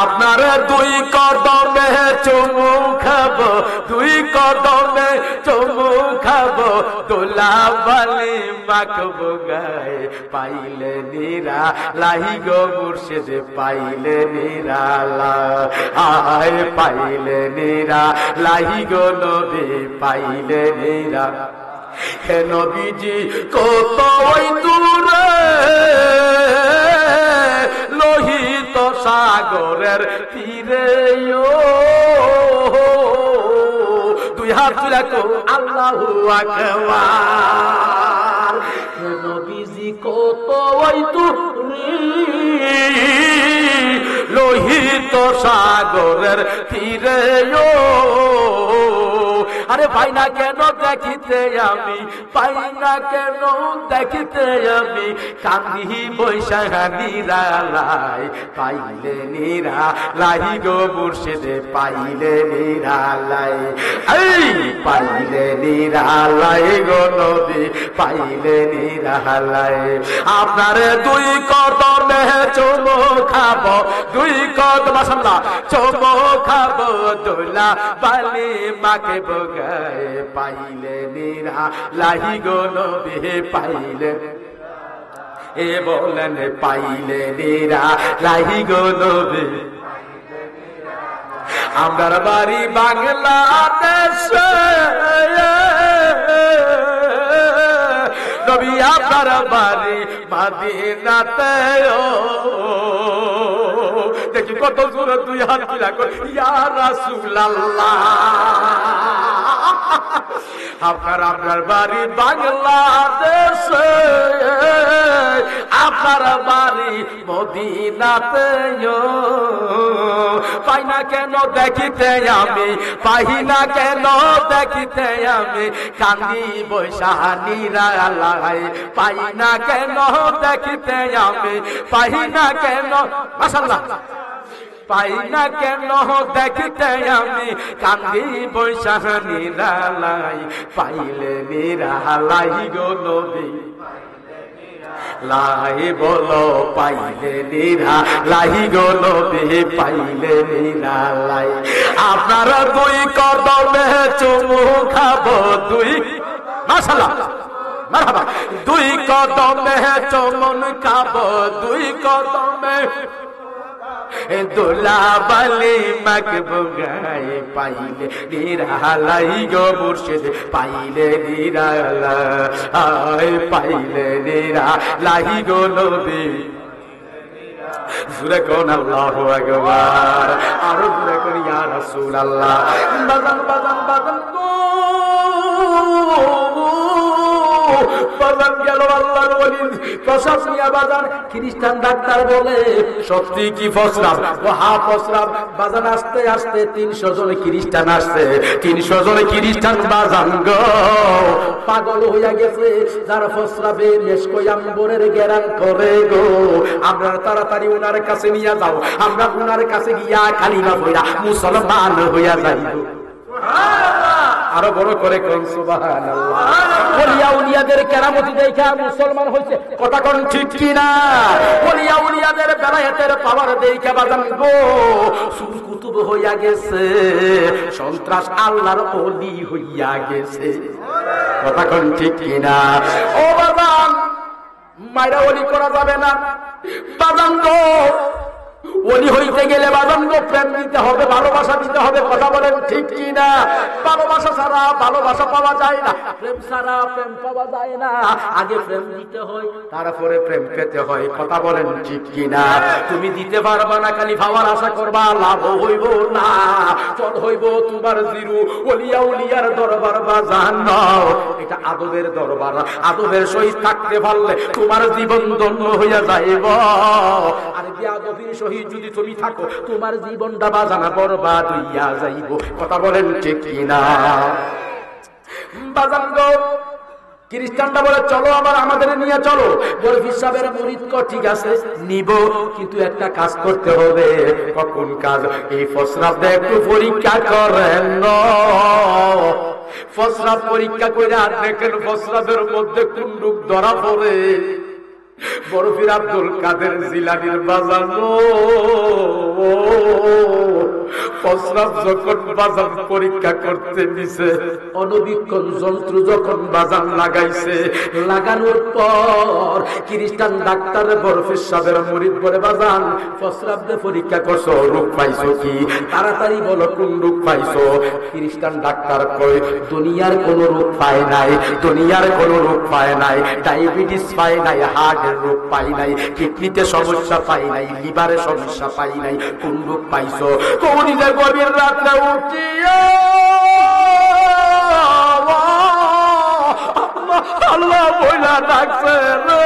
আপনার দুই কদমে চুমু খাবো, দুই কদমে চুমু খাবো, দোলা বালি মাখবো গায়ে, পাইলে নিরালাই গো মুর্শিদ, পাইলে নিরালাই, পাইলে নিরালাই গো নবী, পাইলে নিরালাই। হে নবীজি কত ওই দূরে লোহিত সাগরের তীরে, দুই হাত তুলে আল্লাহু আকবার। হে নবীজি কত ওই দূরে লোহিত সাগরের তীরে, আরে পাই না কেন দেখিতে আমি, পাই না কেন দেখিতে আমি, কান্দি বৈশাখা নিরালাই, পাইলে নিরালাই গো মুর্শিদে, পাইলে নিরালাই, এই পাইলে নিরালাই গো নবী, পাইলে নিরালাই। আপনার দুই কদমে চুমু খাবো, দুই কদম সামলা চুমু খাবো, দোলা বালি মাকে গায়ে, পাইলে নিরালাই গো নবী, পাইলে। এ বলেন পাইলে নিরালাই গো নবী। আমার বাড়ি বাংলাদেশে, নবী আপনার বাড়ি মদিনাতে। দেখি কত জোরে দুই হাত তুলে ইয়া রাসূলুল্লাহ, আপনার বাড়ি বাংলাদেশে, আপনার বাড়ি মদিনাতে, পাই না কেন দেখিতে আমি, পাই না কেন দেখিতে আমি, কান্দি বৈশা নিরালাই, পাই না কেন দেখিতে আমি, পাই না কেন, মাশাআল্লাহ, পাই না কেন দেখিতে আমি, কান্দি বৈশা নিরালাই, পাইলে নিরালাই গো নবী লাই, বলো পাইলে নিরা লাই গো নবী, পাইলে নিরা লাই। আপনারা দুই কদমে চুমু খাবো, দুই মাশাআল্লাহ মারহাবা, দুই কদমে চুমুন খাবো, দুই কদমে দোলা বালি মাকবুগাই, পাইলে নিরালাই গো মুর্শিদ, পাইলে নিরালাই, পাইলে নিরালাই গো নবী। জুরে কোন আল্লাহু আকবার, আরো জুরে কোন ইয়া রাসূলুল্লাহ। বাজান বাজান বাজান গো, বাজান গেল আল্লাহর ওলি প্রসাব নিয়া বাজান। খ্রিস্টান ডাক্তার বলে সত্যি কি প্রস্রাব? ও হা প্রস্রাব। বাজান আস্তে আস্তে 300 জন খ্রিস্টান আসছে, 300 জন খ্রিস্টান বাজান গো পাগল হইয়া গেছে, যার প্রস্রাবে মেশকয়াম্বরের গেরান করে গো। আমরা তাড়াতাড়ি ওনার কাছে নিয়ে যাও, আমরা ওনার কাছে গিয়া কালিমা পড়া মুসলমান হইয়া যাইব। আরো বড় করে কোন সুবহানাল্লাহ। ওলিয়া উলিয়াদের কেরামতি দেখা মুসলমান হইছে, কথা কোন ঠিক কি না? ওলিয়া উলিয়াদের বেলায়েতের পাওয়ার দেখা বাজান গো সুর কুতুব হইয়া গেছে, সন্ত্রাস আল্লাহর ওলি হইয়া গেছে, কথা কোন ঠিক কি না? ও বাজান, মাইরা ওলি করা যাবে না বাজান গো। ওলি হইতে গেলে বাজান গো প্রেম দিতে হবে, ভালোবাসা দিতে হবে, কথা বলেন ঠিক কি না? ভালোবাসা ছাড়া ভালোবাসা পাওয়া যায় না, প্রেম ছাড়া প্রেম পাওয়া যায় না। আগে প্রেম দিতে হয়, তারপরে প্রেম পেতে হয়, কথা বলেন ঠিক কি না? তুমি দিতে পারবা না, খালি পাওয়ার আশা করবা, লাভ হইব না, ফল হইব তোমার জিরো। ওলিয়া উলিয়ার দরবার বাজান এটা আদবের দরবার, আদবের সহিত থাকতে পারলে তোমার জীবন ধন্য হইয়া যাইব। আর বেয়াদবির সহিত যদি তুমি থাকো, তোমার জীবনটা বাজানা বরবাদ হইয়া যাইব, কথা বলেন ঠিক কি না? বাজান গো খ্রিস্টানরা বলে চলো আবার আমাদের নিয়ে চলো। বরফিস সাহেবের মুরিদ কো ঠিক আছে নিব, কিন্তু একটা কাজ করতে হবে। কখন কাজ? এই প্রস্রাবটা একটু পরীক্ষা করেন। প্রস্রাব পরীক্ষা করে আর দেখেন প্রস্রাবের মধ্যে কুন্ডুক ধরা পড়ে। বরফির আব্দুল কাদের জিলানীর বাজান প্রস্রাব যখন বাজান পরীক্ষা করতে দিছে, অনবীক্ষণ যন্ত্র যখন বাজান লাগাইছে, লাগানোর পর খ্রিস্টান ডাক্তার বরফির সাহেবের মুরিদ বলে বাজান প্রস্রাব দিয়ে পরীক্ষা করছো, রোগ পাইছো কি? তাড়াতাড়ি বলো কোন রোগ পাইছো? খ্রিস্টান ডাক্তার কই দুনিয়ার কোন রোগ পায় নাই, দুনিয়ার কোন রোগ পায় নাই, ডায়াবেটিস পায় নাই, হার্টের রোগ পাই নাই, কিডনিতে সমস্যা পাই নাই, লিভারে সমস্যা পাই নাই, কোন রোগ পাইছো? কৌনিদের গভীর রাত্রে উঠিয়া আল্লাহ বইলা ডাকছে রে,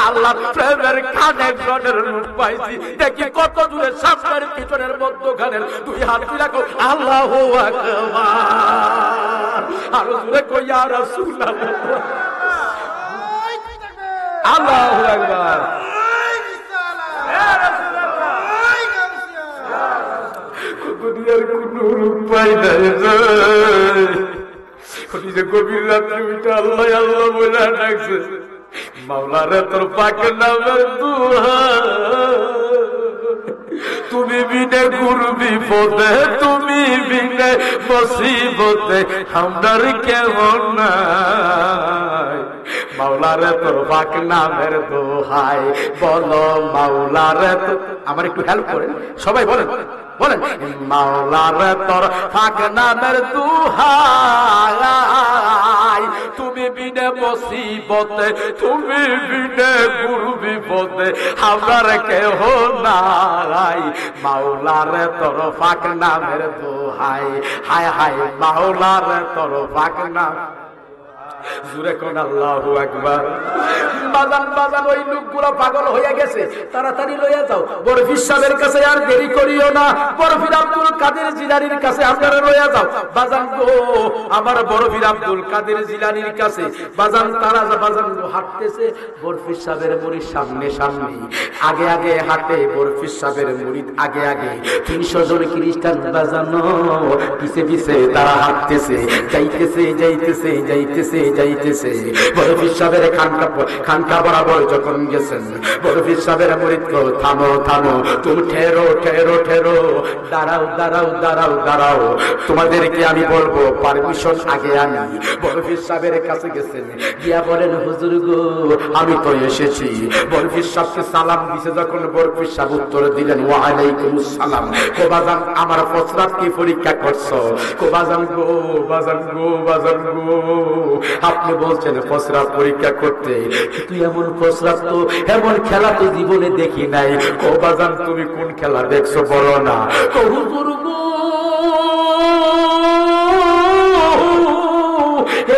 আল্লাহ প্রেমের কানেকশনের রূপ পাইছি, দেখি কত দূরে সামনের পিছনের মধ্যখানের দুই হাত রাখো, আল্লাহু আকবার। আরো দূরে কই ইয়া রাসূলুল্লাহ, আল্লাহু আকবার। দুনিয়ার কোন রূপ পাই নাই, গভীর রাত্রে উঠে আল্লাহ আল্লাহ বলে ডাকছে, মাওলারে তোর পাকের নামের দুহাই, তুমি বিনে গুরু বিপদে, তুমি বিনে মুসিবতে আমরার কেমন নাই। মাওলারে তোর পাক নামের দোহাই, বলো মাওলারে তো, আমার একটু হেল্প করেন সবাই, বলেন বলেন, মাওলারে তোর পাক নামের দোহাই, তুমি বিনে মুসিবতে, তুমি বিনে গুরু বিপদে আমার কেহ নাই। মাওলার তোর পাক নামের দোহাই, হায় হায় মাওলার তোর পাক নাম। জুরে কোন আল্লাহু আকবার। বাজান বাজান ওই লোকগুলো পাগল হয়ে গেছে, তাড়াতাড়ি লইয়া যাও বরফির সাহেবের কাছে, আর দেরি করিও না। বরফির আব্দুল কাদের জিলানীর কাছে আপনারা লইয়া যাও। বাজান গো আমার বরফির আব্দুল কাদের জিলানীর কাছে বাজান, তারা বাজান গো হাঁটতেছে বরফির সাহেবের মুরিদ সামনে সামনে, আগে আগে হাঁটে বরফির সাহেবের মুরিদ আগে আগে। 300 জন খ্রিস্টান বাজানো পিছে পিছে তারা হাঁটতেছে, যাইতেছে যাইতেছে যাইতেছে যাইতেছে। বরফির সাহেবের খানকা বরাবর যখন গেছেন, বরফির সাহেবের মুরিদ কো থামো থামো, তুমি ঠেরো ঠেরো ঠেরো, দাঁড়াও দাঁড়াও দাঁড়াও দাঁড়াও, তোমাদেরকে আমি বলবো পারমিশন আগে আমি। বরফির সাহেবের কাছে গেছেন, গিয়া বলেন হুজুর গো আমি তো এসেছি। বরফির সাহেবকে সালাম দিছে যখন বরফির সাহেব উত্তর দিলেন ওয়া আলাইকুমুস সালাম। কো বাজান আমার ফসরাত কি পরীক্ষা করছো? কো বাজান গো বাজান গো বাজান গো আপনি বলছেন ফসরাত পরীক্ষা করতে, কিন্তু এমন ফসরাত তো এমন খেলা তো জীবনে দেখি নাই। কো বাজান তুমি কোন খেলা দেখছো বলো না? কো হুজুর গো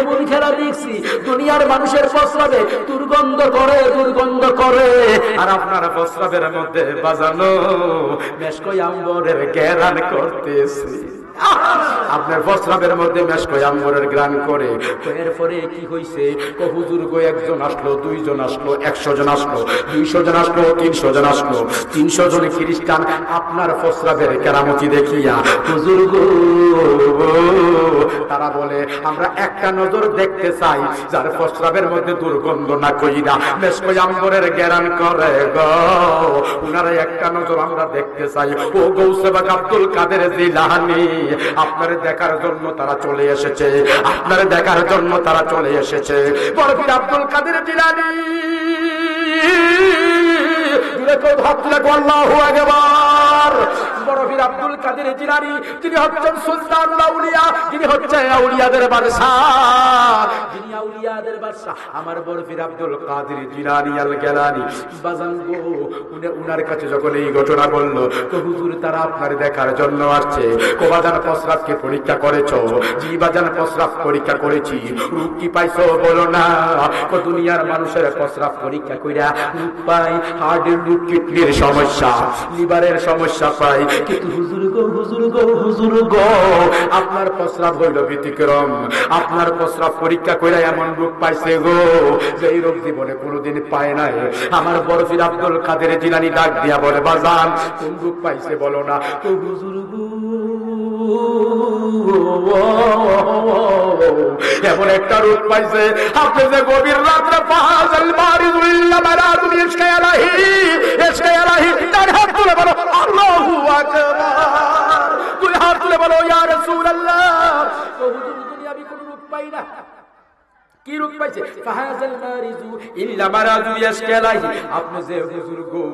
এমন খেলা দেখছি দুনিয়ার মানুষের প্রস্রাবে দুর্গন্ধ করে দুর্গন্ধ করে, আর আপনার প্রস্রাবের মধ্যে বাজানো মেশকই আম্বরের ঘেরান করতেছি। আপনার প্রস্রাবের মধ্যে মেশকই আম্বরের ঘ্রাণ করে। এরপরে কি হইছে? হুজুর গো একজন আসলো, 2 জন আসলো, 100 জন আসলো, 200 জন আসলো, 300 জন আসলো। 300 জন খ্রিস্টান আপনার প্রস্রাবের কেরামতি দেখিয়া হুজুর গো তারা বলে আমরা একটা নজর দেখতে চাই যার প্রস্রাবের মধ্যে দুর্গন্ধ না কইরা মেশকই আম্বরের ঘ্রাণ করে গো, উনারা একটা নজর আমরা দেখতে চাই। ও গৌসে পাক আব্দুল কাদের জিলানী আপনারে দেখার জন্য তারা চলে এসেছে, আপনারে দেখার জন্য তারা চলে এসেছে। বরফির আব্দুল কাদের জিলানী আল্লাহু আকবার। বরফির আব্দুল কাদের জিলানী তিনি হচ্ছেন সুলতানুল আউলিয়া, তিনি হচ্ছেন আউলিয়াদের বাদশাহ, যিনি আউলিয়াদের বাদশাহ আমার বরফির আব্দুল কাদের জিলানী আল গিলানী। বাজান গো উনার কাছে যখন এই ঘটনা বলল, তো হুজুর তারা আপনার দেখার জন্য আসছে। কো বাজান প্রস্রাবকে পরীক্ষা করেছো? জি বাজান প্রস্রাব পরীক্ষা করেছি। রূপ কি পাইছো বলো না? কো দুনিয়ার মানুষের প্রস্রাব পরীক্ষা কইরা রূপ পাই, হার্টের রূপ, কিডনির সমস্যা, লিভারের সমস্যা পাই, কিন্তু হুজুর গো হুজুর গো হুজুর গো আপনার প্রস্রাব হইল ব্যতিক্রম। আপনার প্রস্রাব পরীক্ষা কইরা এমন রূপ পাইছে গো যে এই রূপ জীবনে কোনোদিন পায় নাই। আমার বরফির আব্দুল কাদের জিলানী ডাক দিয়া বলে বাজান কোন রূপ পাইছে বলো না? তো হুজুর গো এমন একটা রূপ পাইছে আপনি যে গভীর রাত্রে ফাহাজাল মারিজুল্লাহ মারাদুল ইশকে আলাহি তার হাত তুলে বলো আল্লাহু আকবার, তুই হাত তুলে বলো ইয়া রাসূলুল্লাহ। তো হুজুর দুনিয়া আমি কোন রূপ পাই না। কি রূপ পাইছে? ফাহাজাল মারিজু ইল্লা মারাদুল ইশকে আলাহি। আপনি যে হুজুর গো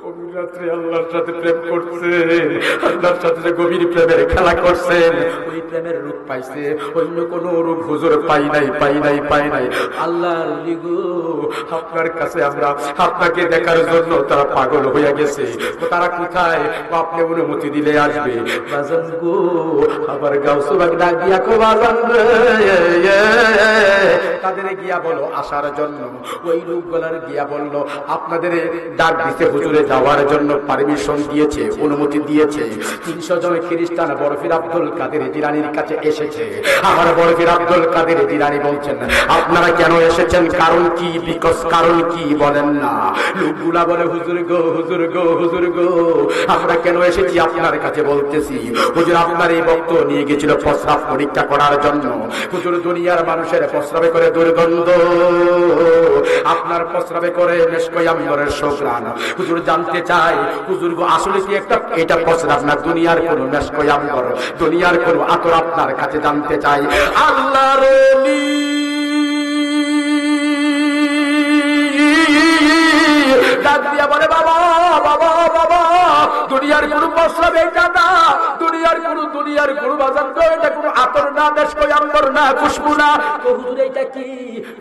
গভীর রাত্রে আল্লাহর সাথে প্রেম করছেন, আল্লাহর সাথে যে গভীর প্রেমের খেলা করছেন, ওই প্রেমের রূপ পাইছে, অন্য কোন রূপ হুজুর পাই নাই পাই নাই পাই নাই। আল্লাহর ওলি গো আপনার কাছে আমরা আপনাকে দেখার জন্য তারা পাগল হয়ে গেছে। তারা কোথায়? আপনি অনুমতি দিলে আসবে। বাজান গো আবার গাউসুল পাক ডাক দিয়া কো বাজান তাদের গিয়া বলো আসার জন্য। ওই লোকগুলার গিয়া বলল আপনাদের ডাক দিতে হুজুরে যাওয়ার জন্য পারমিশন দিয়েছে, অনুমতি দিয়েছে। 300 জন খ্রিস্টান বরফির আব্দুল কাদের জিলানীর কাছে এসেছে। আমার বরফির আব্দুল কাদের জিলানী বলছেন আপনারা কেন এসেছেন, কারণ কি? বিকজ কারণ কি বলেন না? লোকগুলা বলে হুজুর গো হুজুর গো হুজুর গো আমরা কেন এসেছি আপনার কাছে বলতেছি। হুজুর আপনার এই ভক্ত নিয়ে গেছিল প্রস্রাব পরীক্ষা করার জন্য। হুজুর দুনিয়ার মানুষের প্রস্রাবে করে দুর্গন্ধ, আপনার প্রস্রাবে করে মেশকই আম্বরের সুঘ্রাণ। হুজুর জানতে চাই হুজুর গো আসলে কি একটা এটা প্রস্রাব না দুনিয়ার কোন মেশকই আম্বর, দুনিয়ার কোন আতর আপনার কাছে জানতে চাই। আল্লাহর ওলি ডাক দিয়া বলে বাবা বাবা বাবা দুনিয়ার কোন প্রস্রাব এটা না, দুনিয়ার কোন দুনিয়ার গুরু বাজান গো, এটা কোনো আতর না, দেশকই আম্বর না, খুশবু না। তো হুজুর এটা কি?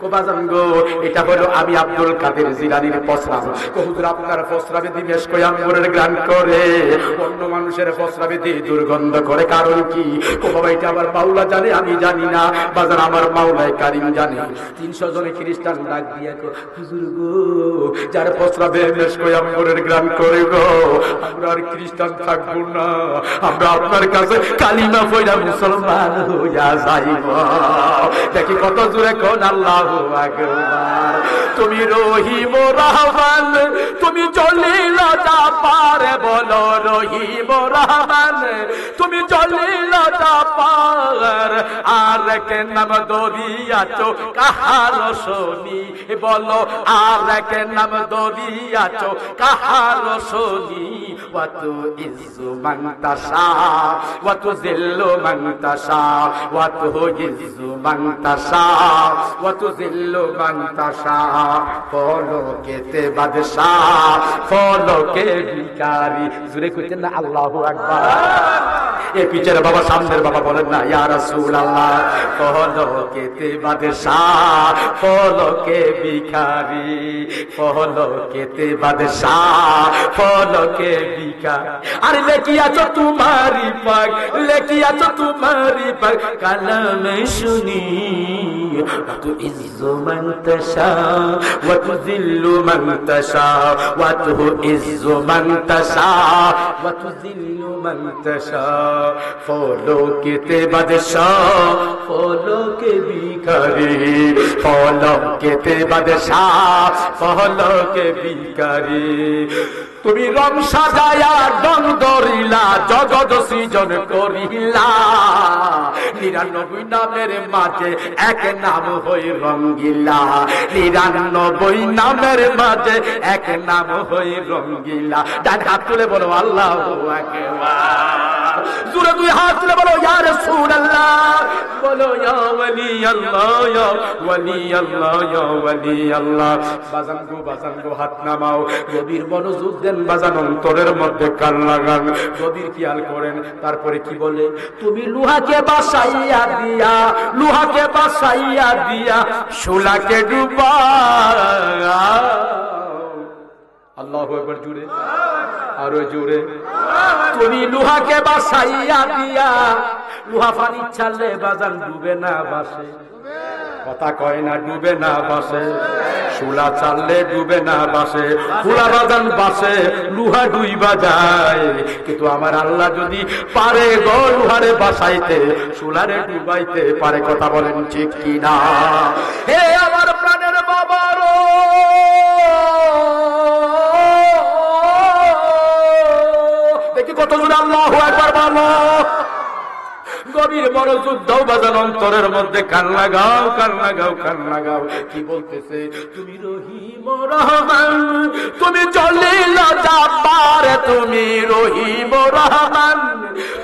কো বাজান গো, এটা হলো আমি আব্দুল কাদের জিলানীর প্রস্রাব। কো হুজুর আপনার প্রস্রাবে দিমেশকই আম্বরের গ্রান করে, অন্য মানুষের প্রস্রাবে দিয়ে দুর্গন্ধ করে, কারণ কি? কো বাবা এটা আমার মাওলা জানে, আমি জানি না। বাজার আমার মাওলাই কারিম জানে। 300 জনে খ্রিস্টান ডাক দিয়া কো, হুজুর গো, যার প্রস্রাবে মেশকই আম্বরের গ্রান করে গো, আমরা আর খ্রিস্টান থাকবো না, আমরা আপনার কাছে কালিমা পড়া মুসলমান হইয়া যাইব। দেখি কত জোরে কোন আল্লাহু আকবার। তুমি রহিম রহমান, তুমি জলিল জাব্বার, বলো রহিম রহমান, তুমি জলিল জাব্বার। আর কে নাম দরিয়াছো কাহার শনি, বলো আর কে নাম দরিয়াছো কাহার শনি। ওয়াতু ইজ্জু মান তাশা ওয়াতু জিল্লু মান তাশা, ওয়াতু ইজ্জু মান তাশা ওয়াতু জিল্লু মান তাশা। ফলকেতে বাদশাহ, ফলকে ভিখারি। জোরে কইতেন না আল্লাহু আকবার। এই পিছের বাবা সামনের বাবা বলেন না ইয়া রাসূলুল্লাহ। ফলকেতে বাদশাহ, ফলকে ভিখারি, ফলকেতে বাদশাহ, ফলকে ভিখারি। আরে লেখি আছো তোমারি পাক, লেখি আছো তোমারি পাক কালামে শুনি। ওয়াতু ইজ্জু মান তাশা ওয়াতু জিল্লু মান তাশা, ওয়াতু ইজ্জু মান তাশা ওয়াতু জিল্লু মান তাশা। ফলকেতে বাদশাহ, ফলকে ভিখারি, ফলকেতে বাদশাহ, ফলকে ভিখারি। তুমি রং সাজায়া ডং ধরিলা, জগৎ সৃজন করিলা। 99 নামের মাঝে এক নাম হই রঙ্গিলা, 99 নামের মাঝে এক নাম হই রঙ্গিলা। ডান হাত তুলে বলো আল্লাহু আকবার। জোরে দুই হাত তুলে বলো ইয়া রাসূলুল্লাহ, বলো ইয়া ওয়ালি আল্লাহ, ইয়া ওয়ালি আল্লাহ, ইয়া ওয়ালি আল্লাহ। বাজান গো হাত নামাও, গভীর মনোযোগ দেন বাজান, অন্তরের মধ্যে কান লাগান, গভীর খেয়াল করেন। তারপরে কি বলে? তুমি লোহাকে বাসাইয়া দিয়া, লোহাকে বাসাইয়া দিয়া শোলাকে ডুবা। আল্লাহু আকবার। জোরে, আরো জোরে। তুমি লোহাকে বাসাইয়া দিয়া, লোহা পানি ছাড়লে বাজান ডুবে না বাসে, কথা কয় না, ডুবে না বাসে। শোলা চাললে ডুবে না বাসে, ফুলা বাজান বাসে, লোহা ডুইবা যায়। কিন্তু আমার আল্লাহ যদি পারে গো লোহারে বাসাইতে, শোলারে ডুবাইতে পারে। কথা বলেন ঠিক কিনা? হে আমার প্রাণের বাবারো, দেখি কত জোরে আল্লাহু আকবার বলো। গভীর মনোযোগ দাও বাজান, অন্তরের মধ্যে কান লাগাও, কান লাগাও, কান লাগাও। কি বলতেছে? তুমি রহিম রহমান, তুমি জলিল জাব্বার, তুমি রহিম রহমান,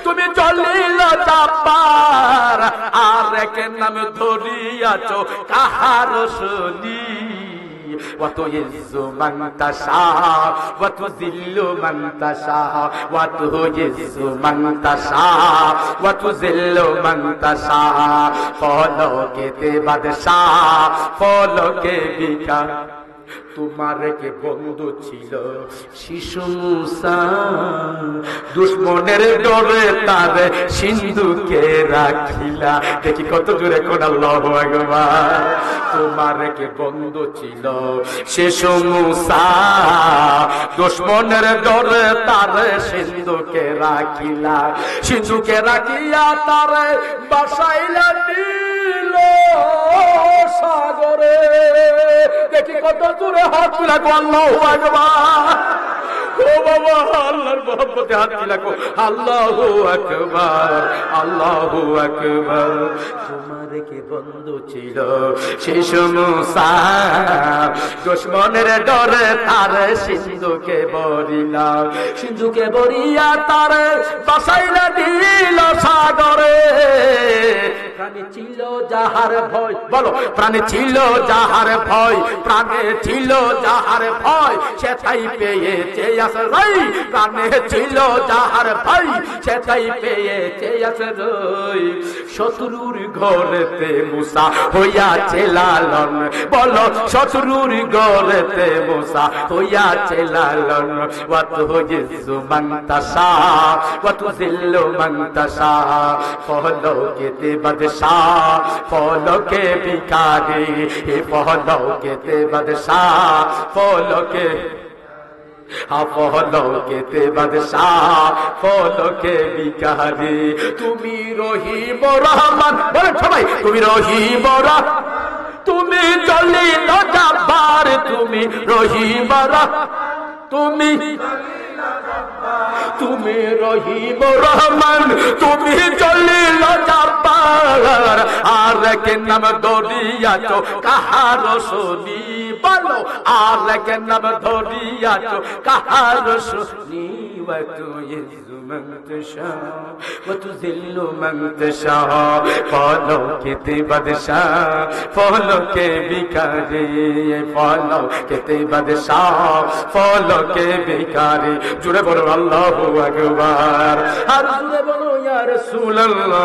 তুমি জলিল জাব্বার। আর এক নাম ধরিয়াছো কাহার শনি। ওয়াতু ইজ্জু মান তাশা ওয়াতু জিল্লু মান তাশা, ওয়াতু ইজ্জু মান তাশা ওয়াতু জিল্লু মান তাশা। ফলকেতে বাদশাহ, ফলকে ভিখারি। তোমার কে বন্ধু ছিল শিশু মুসা, দুশ্মনের ডরে তার সিন্ধুকে রাখিলা। দেখি কত জোরে কোন আল্লাহু আকবার। তোমার কে বন্ধু ছিল শিশু মুসা, দুশ্মনের ডরে তার সিন্ধুকে রাখিলা। সিন্ধুকে রাখিয়া তার বাসাইলা দিল সাগরে। দেখি কত জোরে হাত তুলা গো আল্লাহু আকবার। ও বাবা, আল্লাহর মহব্বতে হাত তুলা গো আল্লাহু আকবার, আল্লাহু আকবার। তোমার কে বন্ধু ছিল শিশু মুসা, দুশমনের ডরে তার সিন্ধুকে বরিলা। সিন্ধুকে বরিয়া তার বাসাইলা দিল সাগরে। কানে ছিল যাহার ভয়, বলো প্রাণে ছিল যাহার ভয়, প্রাণে ছিল যাহার ভয়, সেটাই পেয়েছে আশ্রয়। প্রাণে ছিল যাহার ভয়, সেটাই পেয়েছে আশ্রয়। শত্রুর ঘরেতে মুসা হইয়াছে লালন, বলো শত্রুর ঘরেতে মুসা হইয়াছে লালন। ওয়া তুযিজ্জু মান তাশা ওয়া তুযিল্লু মান তাশা, পহলকেতে বাদশাহ পহলকে ভিখারি, পহলকেতে বাদশাহ পহলকে পহলকেতে বাদশাহ পহলকে ভিখারি। তুমি রহিম রহমান, বলেন সবাই তুমি রহিম রহমান, তুমি জলিল জব্বার, তুমি রহিম তুমি তুমি রহিম রহমান, তুমি জলিল জব্বার। আর কে নাম ধরিয়াছো কাহার শুনি, বলো আর কে নাম ধরিয়াছো কাহার শুনি। ওয়া তুযিজ্জু মান তাশা ওয়া তুযিল্লু মান তাশা, পহলকেতে বাদশাহ পহলকে ভিখারি, পহলকেতে বাদশাহ পহলকে ভিখারি। জুড়ে বলো আল্লাহু আকবার, আর জুড়ে বলো ইয়া রাসূলুল্লাহ,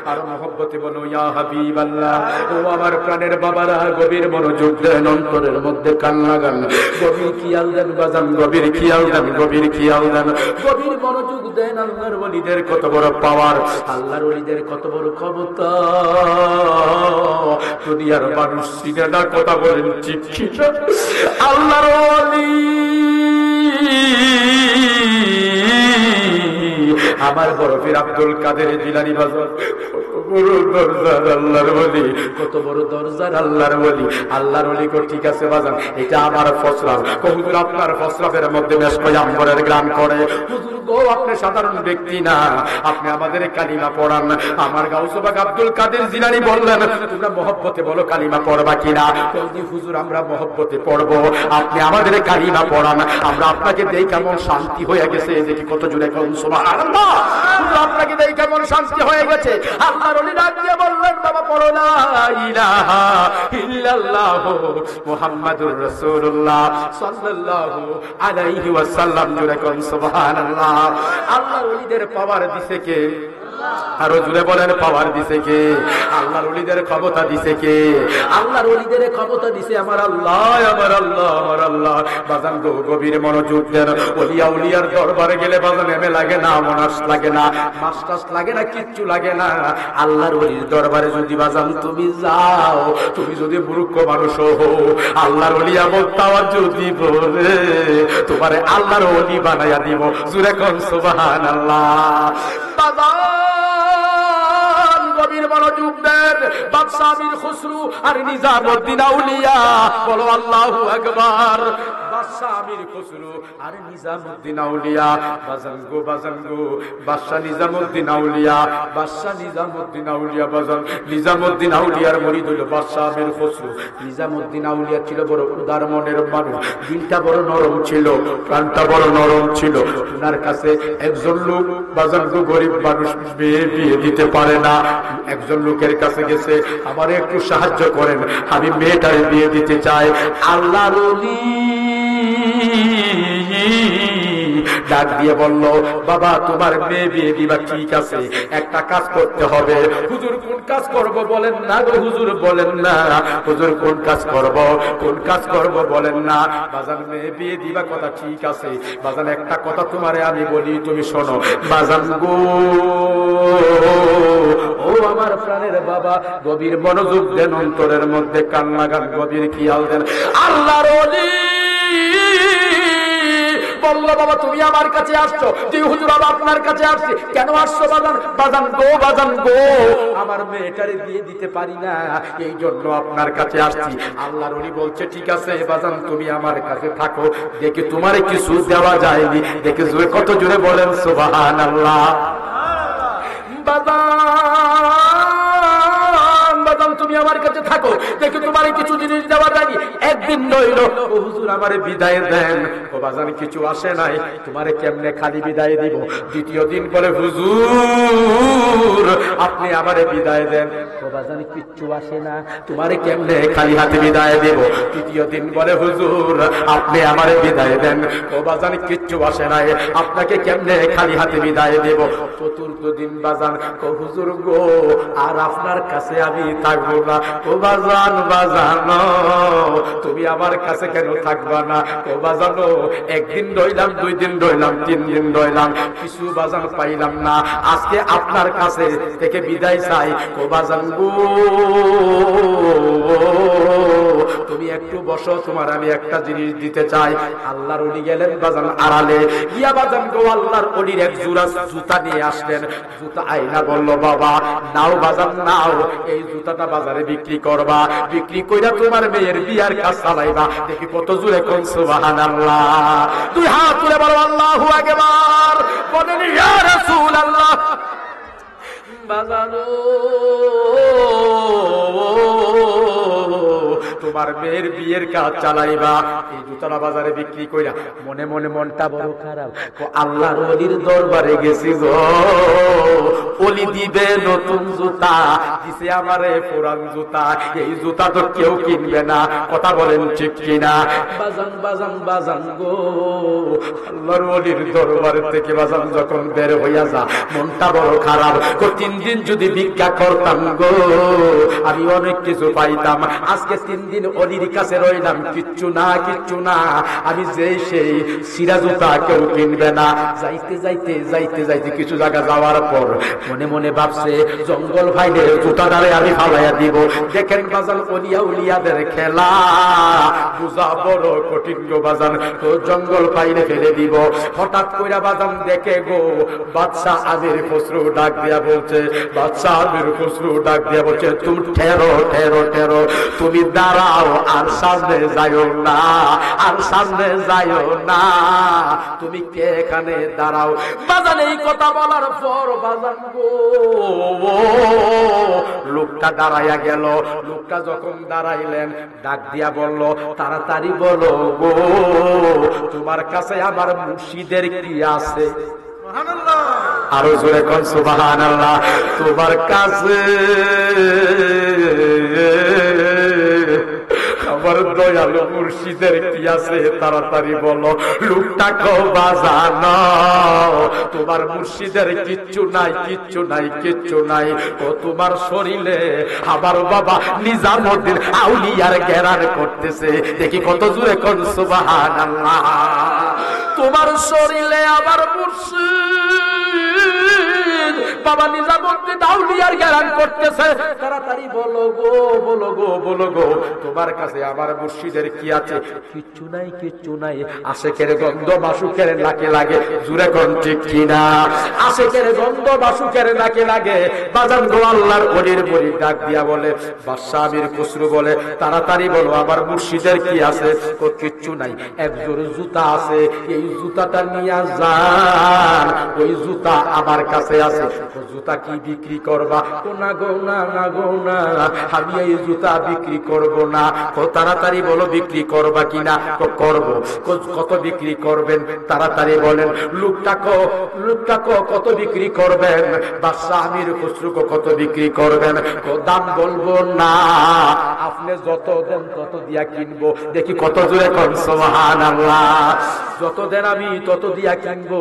আর মহব্বতে বলো ইয়া হাবিবাল্লাহ। ও আমার প্রাণের বাবারা, গভীর মনোযোগ দেন, অন্তরের মধ্যে কান লাগান, গভীর খেয়াল দেন বাজান, গভীর খেয়াল দেন, গভীর খেয়াল দেন, গভীর মনোযোগ দেন। আল্লাহর ওলিদের কত বড় পাওয়ার, আল্লাহর ওলিদের কত বড় ক্ষমতা। দুনিয়ার মানুষ চিনে না, কথা বলেন ঠিক ঠিক। আল্লাহর ওলি আমার বড় পীর আব্দুল কাদের জিলানী বাজার, কত বড় দরজার আল্লাহর ওলি, কত বড় দরজার আল্লাহর ওলি। আল্লাহর ওলি কো ঠিক আছে বাজান, এটা আমার ফসলা, হুজুর আপনার ফসলাফের মধ্যে মেশকয় আম্বরের গ্রাম করে। হুজুর গো আপনি সাধারণ ব্যক্তি না, আপনি আমাদের কালিমা পড়ান। আমার গাউসে পাক আব্দুল কাদের জিলানী বললেন, তোমরা মহব্বতে বলো কালিমা পড়বা কিনা? বলছি হুজুর আমরা মহব্বতে পড়বো, আপনি আমাদের কালিমা পড়ান। আমরা আপনাকে দেই কেমন শান্তি হয়ে গেছে, দেখি কত জোরে কোন সুবহানাল্লাহ। আপনাকে দেখে কেমন শান্তি হয়ে গেছে। আল্লাহর ওলি ডাক দিয়ে বললেন, বাবা পড়ো লা ইলাহা ইল্লাল্লাহ মুহাম্মাদুর রাসূলুল্লাহ সাল্লাল্লাহু আলাইহি ওয়াসাল্লাম। জোরে কোন সুবহানাল্লাহ। আল্লাহর ওলিদের পাওয়ার দিছে কে? আরো জুড়ে বলেন পাওয়ার দিছে কে? আল্লাহর ওলিদের ক্ষমতা দিছে কে? আল্লাহর ওলিদের ক্ষমতা দিছে আমার আল্লাহ, আমার আল্লাহ, আমার আল্লাহ। বাজান গো গভীর মনোযোগ দেন। ওলিয়া উলিয়ার দরবারে গেলে বাজান এমে লাগে না, মনাস লাগে না, মাস্টার্স লাগে না, কিচ্ছু লাগে না। আল্লাহর ওলির দরবারে যদি বাজান তুমি যাও, তুমি যদি মূর্খ মানুষ হো, আল্লাহর ওলিয়া বলতাওয়ার যদি বলে তোমারে আল্লাহর ওলি বানাইয়া দিব। জুরে কোন সুবহানাল্লাহ। বাবা গভীর মনোযোগ দেন। বাদশাহ আমির খুসরু আর নিজামউদ্দিন আউলিয়া, বলো আল্লাহু আকবার। বাদশাহ আমির খুসরু আর নিজামউদ্দিন আউলিয়া, বাজান গো বাজান গো, বাদশাহ নিজামউদ্দিন আউলিয়া, বাদশাহ নিজামউদ্দিন আউলিয়া বাজান। নিজামউদ্দিন আউলিয়ার মুরিদ হলো বাদশাহ আমির খুসরু। নিজামউদ্দিন আউলিয়া ছিল বড় উদার মনের মানুষ, দিলটা বড় নরম ছিল, প্রাণটা বড় নরম ছিল। ওনার কাছে একজন লোক বাজান গো গরিব মানুষ বিয়ে দিতে পারে না। একজন লোকের কাছে গেছে, আমার একটু সাহায্য করেন, আমি মেয়েটার বিয়ে দিতে চাই। আল্লাহর ওলি ডাক দিয়ে বলল, বাবা তোমার মেয়ে বিয়ে দিবা ঠিক আছে, একটা কাজ করতে হবে। হুজুর কোন কাজ করব বলেন না গো হুজুর, বলেন না হুজুর কোন কাজ করব, কোন কাজ করব বলেন না। বাজান মেয়ে বিয়ে দিবা কথা ঠিক আছে, বাজান একটা কথা তোমারে আমি বলি, তুমি শোনো। বাজান গো ও আমার প্রাণের বাবা, গভীর মনোযোগ দেন, অন্তরের মধ্যে কান লাগান, গভীর খেয়াল দেন। আল্লাহর ওলি বললো, বাবা তুমি আমার কাছে আসছো, তুই হুজুর আমি আপনার কাছে আসছি, কেন আসছো বাজান? বাজান গো, বাজান গো আমার মেয়েটারে বিয়ে দিতে পারি না, এই জন্য আপনার কাছে আসছি। আল্লাহর ওলি বলছে ঠিক আছে বাজান তুমি আমার কাছে থাকো, দেখে তোমারে কিছু দেওয়া যায়নি। দেখে জোরে কত জোরে বলেন সুবহানাল্লাহ। বাজান বাজান তুমি আমার কাছে থাকো, দেখি তোমার কিছু জিনিস দেওয়া যায়নি। একদিন রইল, ও হুজুর আমারে বিদায় দেন। ও বাজান কিছু আসে নাই, তোমারে কেমনে খালি বিদায় দিব? দ্বিতীয় দিন বলে হুজুর আপনি আমারে বিদায় দেন। ও বাজান কিচ্ছু আসে না, তোমারে কেমনে খালি হাতে বিদায় দেব? তৃতীয় দিন বলে হুজুর আপনি আমারে বিদায় দেন। ও বাজান কিচ্ছু আসে নাই, আপনাকে কেমনে খালি হাতে বিদায় দেব? চতুর্থ দিন বাজান ও হুজুর গো আর আপনার কাছে আমি থাকবো না। ও বাজান বাজানো তুমি আমার কাছে কেন থাকবা না? ও বাজানো একদিন রইলাম, 2 দিন রইলাম, 3 দিন রইলাম, কিছু বাজান পাইলাম না, আজকে আপনার কাছে থেকে বিদায় চাই। ও বাজান গো তুমি একটু বসো, তোমার আমি একটা জিনিস দিতে চাই। আল্লাহর ওলি গেলেন বাজান আড়ালে গিয়া বাজান গো আল্লাহর ওলির এক জোড়া জুতা নিয়ে আসলেন। জুতা আইনা বলল বাবা নাও বাজান নাও, এই জুতাটা বাজারে বিক্রি করবা, বিক্রি কইরা তোমার মেয়ের বিয়ার কাজ চালাইবা। দেখি কত জোরে কোন সুবহানাল্লাহ। 2 হাত তুলে বলো আল্লাহু আকবার, বলেন ইয়া রাসূলুল্লাহ। বাজানো তোমার মেয়ের বিয়ের কাজ চালাইবা, এই জুতাটা বাজারে বিক্রি কইরা মনে মনে মনটা বড় খারাপ। ও আল্লাহর ওলির দরবারে গেছি গো, ওলি দিবে নতুন জুতা, দিছে আমারে পুরান জুতা, এই জুতা তো কেউ কিনবে না, কথা বলেন ঠিক কিনা? বাজান বাজান বাজান গো আল্লাহর ওলির দরবার থেকে বাজান যখন বের হইয়া যা মনটা বড় খারাপ। 3 দিন যদি ভিক্ষা করতাম গো আমি অনেক কিছু পাইতাম। আজকে 3 দিন অলির কাছে রইলাম, কিচ্ছু না কিচ্ছু না, আমি যেই সেই সিরা জুতা কেউ কিনবে না। যাইতে যাইতে যাইতে যাইতে কিছু জায়গা যাওয়ার পর মনে মনে ভাবছে জঙ্গল ভাইলে জুতা ডালে আমি ফালাইয়া দিব। দেখেন বাজান অলিয়া উলিয়াদের খেলা বুঝা বড় কঠিন গো বাজান, তো জঙ্গল পাইলে ফেলে দিব। হঠাৎ কইরা বাজান দেখে গো বাদশা আমির খসরু ডাক দিয়া বলছে, বাদশা আমির খসরু ডাক দিয়া বলছে তুমি ঠেরো ঠেরো ঠেরো, তুমি দাঁড়াও আর সামনে যাইও না, আর সামনে যাইও না, তুমি কে এখানে দাঁড়াও। বাজান এই কথা বলার পর বাজান গো লোকটা দাঁড়াইয়া গেল। লোকটা যখন দাঁড়াইলেন ডাক দিয়া বলল তাড়াতাড়ি বলো গো তোমার কাছে আমার মুর্শিদের কি আছে? আরো জোরে কোন সুবহানাল্লাহ। তোমার কাছে আমার দয়ালু মুর্শিদের কি আছে তাড়াতাড়ি বলো। লোকটা কো বাজানো তোমার মুর্শিদের কিচ্ছু নাই, কিচ্ছু নাই, কিচ্ছু নাই। ও তোমার শরীরে আমার বাবা নিজামউদ্দিন আউলিয়ার ঘেরান করতেছে। দেখি কত জোরে কোন সুবহানাল্লাহ। তোমার শরীরে আমার মুর্শিদ বাবা নিজামউদ্দিন আউলিয়ার ঘেরান করতেছে, তাড়াতাড়ি বলো গো বলো গো বলো গো তোমার কাছে আমার মুর্শিদের কি আছে? কিচ্ছু নাই, কিচ্ছু নাই। আশেকের গন্ধ মাসুকের নাকে লাগে, জুরে কোন ঠিক কিনা? আশেকের গন্ধ মাসুকের নাকে লাগে। বাজান গো আল্লাহর ওলির বলি ডাক দিয়া বলে বাদশা আমির খসরু বলে তাড়াতাড়ি বলো আমার মুর্শিদের কি আছে? ও কিচ্ছু নাই, এক জোড় জুতা আছে, এই জুতাটা নিয়ে যান, ওই জুতা আমার কাছে আছে। জুতা কি বিক্রি করবা? ও না গো না, না গো না, আমি এই জুতা বিক্রি করব না। ও তাড়াতাড়ি বলো বিক্রি করবা কিনা? করব। কত বিক্রি করবেন? তাড়াতাড়ি বলেন। লোকটা কত বিক্রি করবেন? বাদশা আমির খসরু কত বিক্রি করবেন? দাম বলবো না, আপনি যত দেন তত দিয়া কিনবো। দেখি কত জোরে কোন সুবহানাল্লাহ। যত দেন আমি তত দিয়া কিনবো।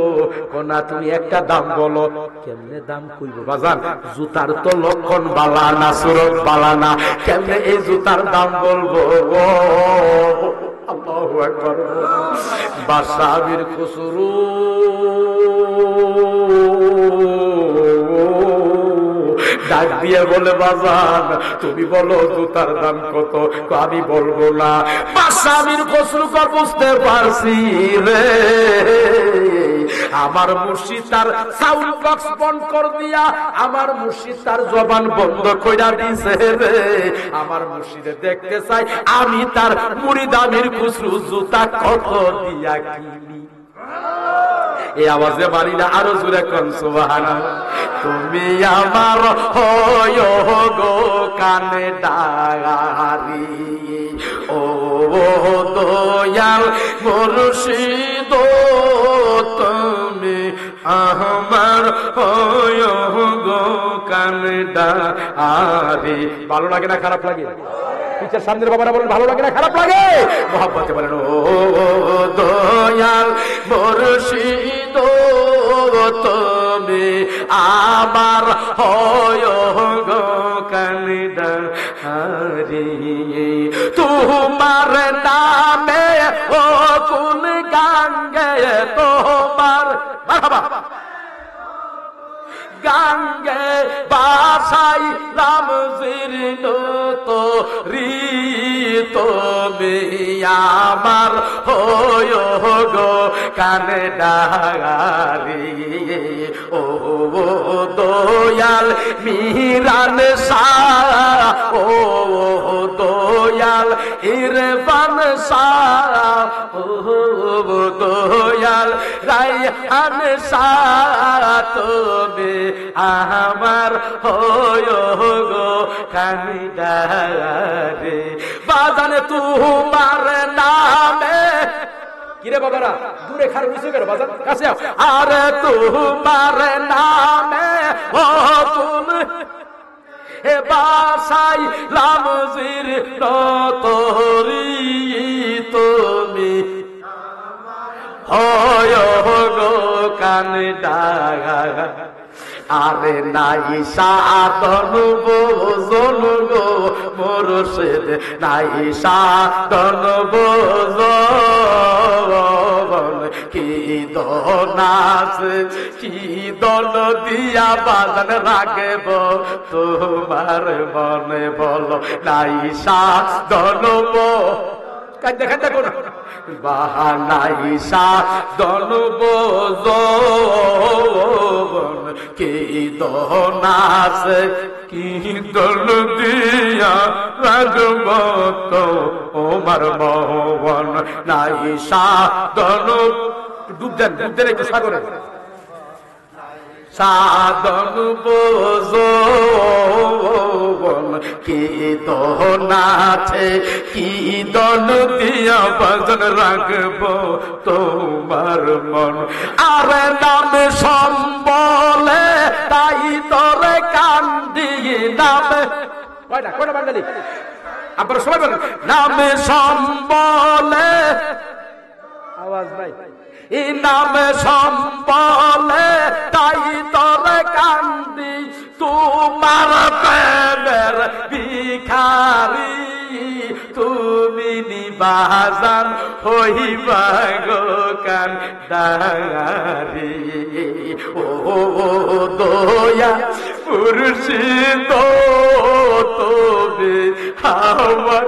না তুমি একটা দাম বলো। কেমনে দাম কইবো বাজান? জুতার তো লক্ষণ বালা না, সুরত বালা না, কেমনে এই জুতার দাম বলবো? আল্লাহু আকবার। বাদশা আমির খসরু ডাক দিয়ে বলে বাজান তুমি বলো জুতার দাম কত? আমি বলবো না। বাদশা আমির খসরু বুঝতে পারছি রে আমার মুর্শিদ তার সাউন্ড বক্স বন্ধ করে দিয়া, আমার মুর্শিদ তার জবান বন্ধ কইরা দিছে রে। আমার মুর্শিদে দেখতে চাই আমি তার মুরিদ আমির খসরু জুতা কত দিয়া কিনি। এই আওয়াজে বাড়ি না, আরো জোরে কোন সুবহানাল্লাহ। তুমি আমার হয় গো কানে ডাগারি, ও দয়াল মুর্শিদ তুমি আমার হয় গো কানে ডাগারি। ভালো লাগে না খারাপ লাগে? পিছের সামনের বাবারা বলেন ভালো লাগে না খারাপ লাগে? মহব্বতে বলেন ও দয়াল মুর্শিদ তুমি আমার হয় গো কানে ডাগারি। তোমার নামে ও কোন গান গে তোমার মারহাবা গাঙ্গে বাসাই রামজির তো রি তুমি আমার হয় গো কানে ডাগারি, ও দয়াল মিরান শাহ, ও দয়াল ইরফান শাহ, ও দয়াল রায়হান শাহ তুমি আমার হয় গো কানে ডাগারি। বাজানে তোমার নামে কিরে বাবারা দূরে খার নিচে কেন বাজান কাছে আর তোমার নামে ও তুমি এ বাসাই লামজির নতরি তুমি হয় গো কানে ডাগারি। আরে নাই সাধন বোঝন গো মুর্শিদ, নাই সাধন বোঝন কি দনাস কি দন দিয়া বাজান রাখব তোমার মনে বলো, নাই সাধন কান্দে কান্দে কোন বাহানাই সাধন বোঝন কি দনাস কি দন দিয়া রাখব তোমার মোহন, নাই সাধন ডুব দেন একটু সাগরে সাধন বোঝন কি দনাছে কি দন দিয়া ভজন রাখব তোমার মন। আর নাম সম্বলে তাই তোরে কান্দি নামে কয়টা কয়টা বাঙালি আপনারা সবাই বলেন নাম সম্বলে, আওয়াজ নাই, এই নাম সম্বলে তাই তোরে কান্দি তোমার প্রেমের ভিখারি, তুমি নিবাজান হইবা গো কান্দারি, ও দয়া মুর্শিদ তুমি আমার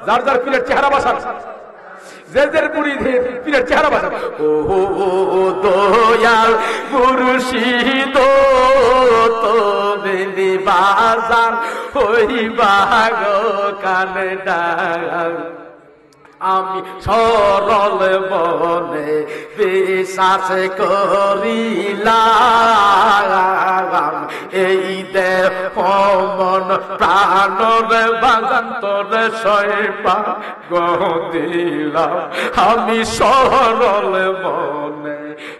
যার যার পীরের চেহারা বাসান জেদের মুরিদের পীরের চেহারা বাসান, ও দয়াল মুর্শিদ তুমি নিবাজান হইবা গো কানে ডাগারি। আমি সরল মনে বিশ্বাস করিলাম, এই দেহ মন প্রাণর বাগান তোর সইবা দিলাম। আমি সরল মনে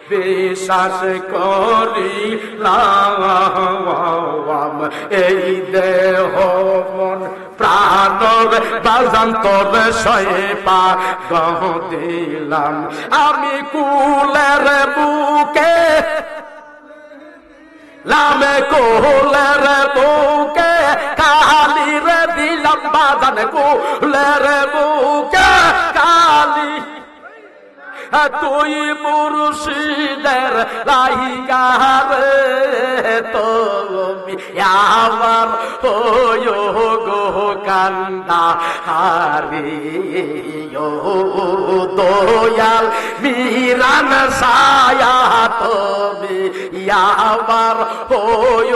বিশ্বাস করিলাম, এই দেহ মন প্রাণর বাজান তোর সইবা দিলাম। আমি কুলের বুকে লামে কোলের বুকে কালির দিলাম বাজান, কুলের বুকে কালি তুই মুর্শিদের লাইগারে তুমি আমার হয় গো কান্দা হারি, ও দয়াল মিরান সায়া তুমি আমার হয়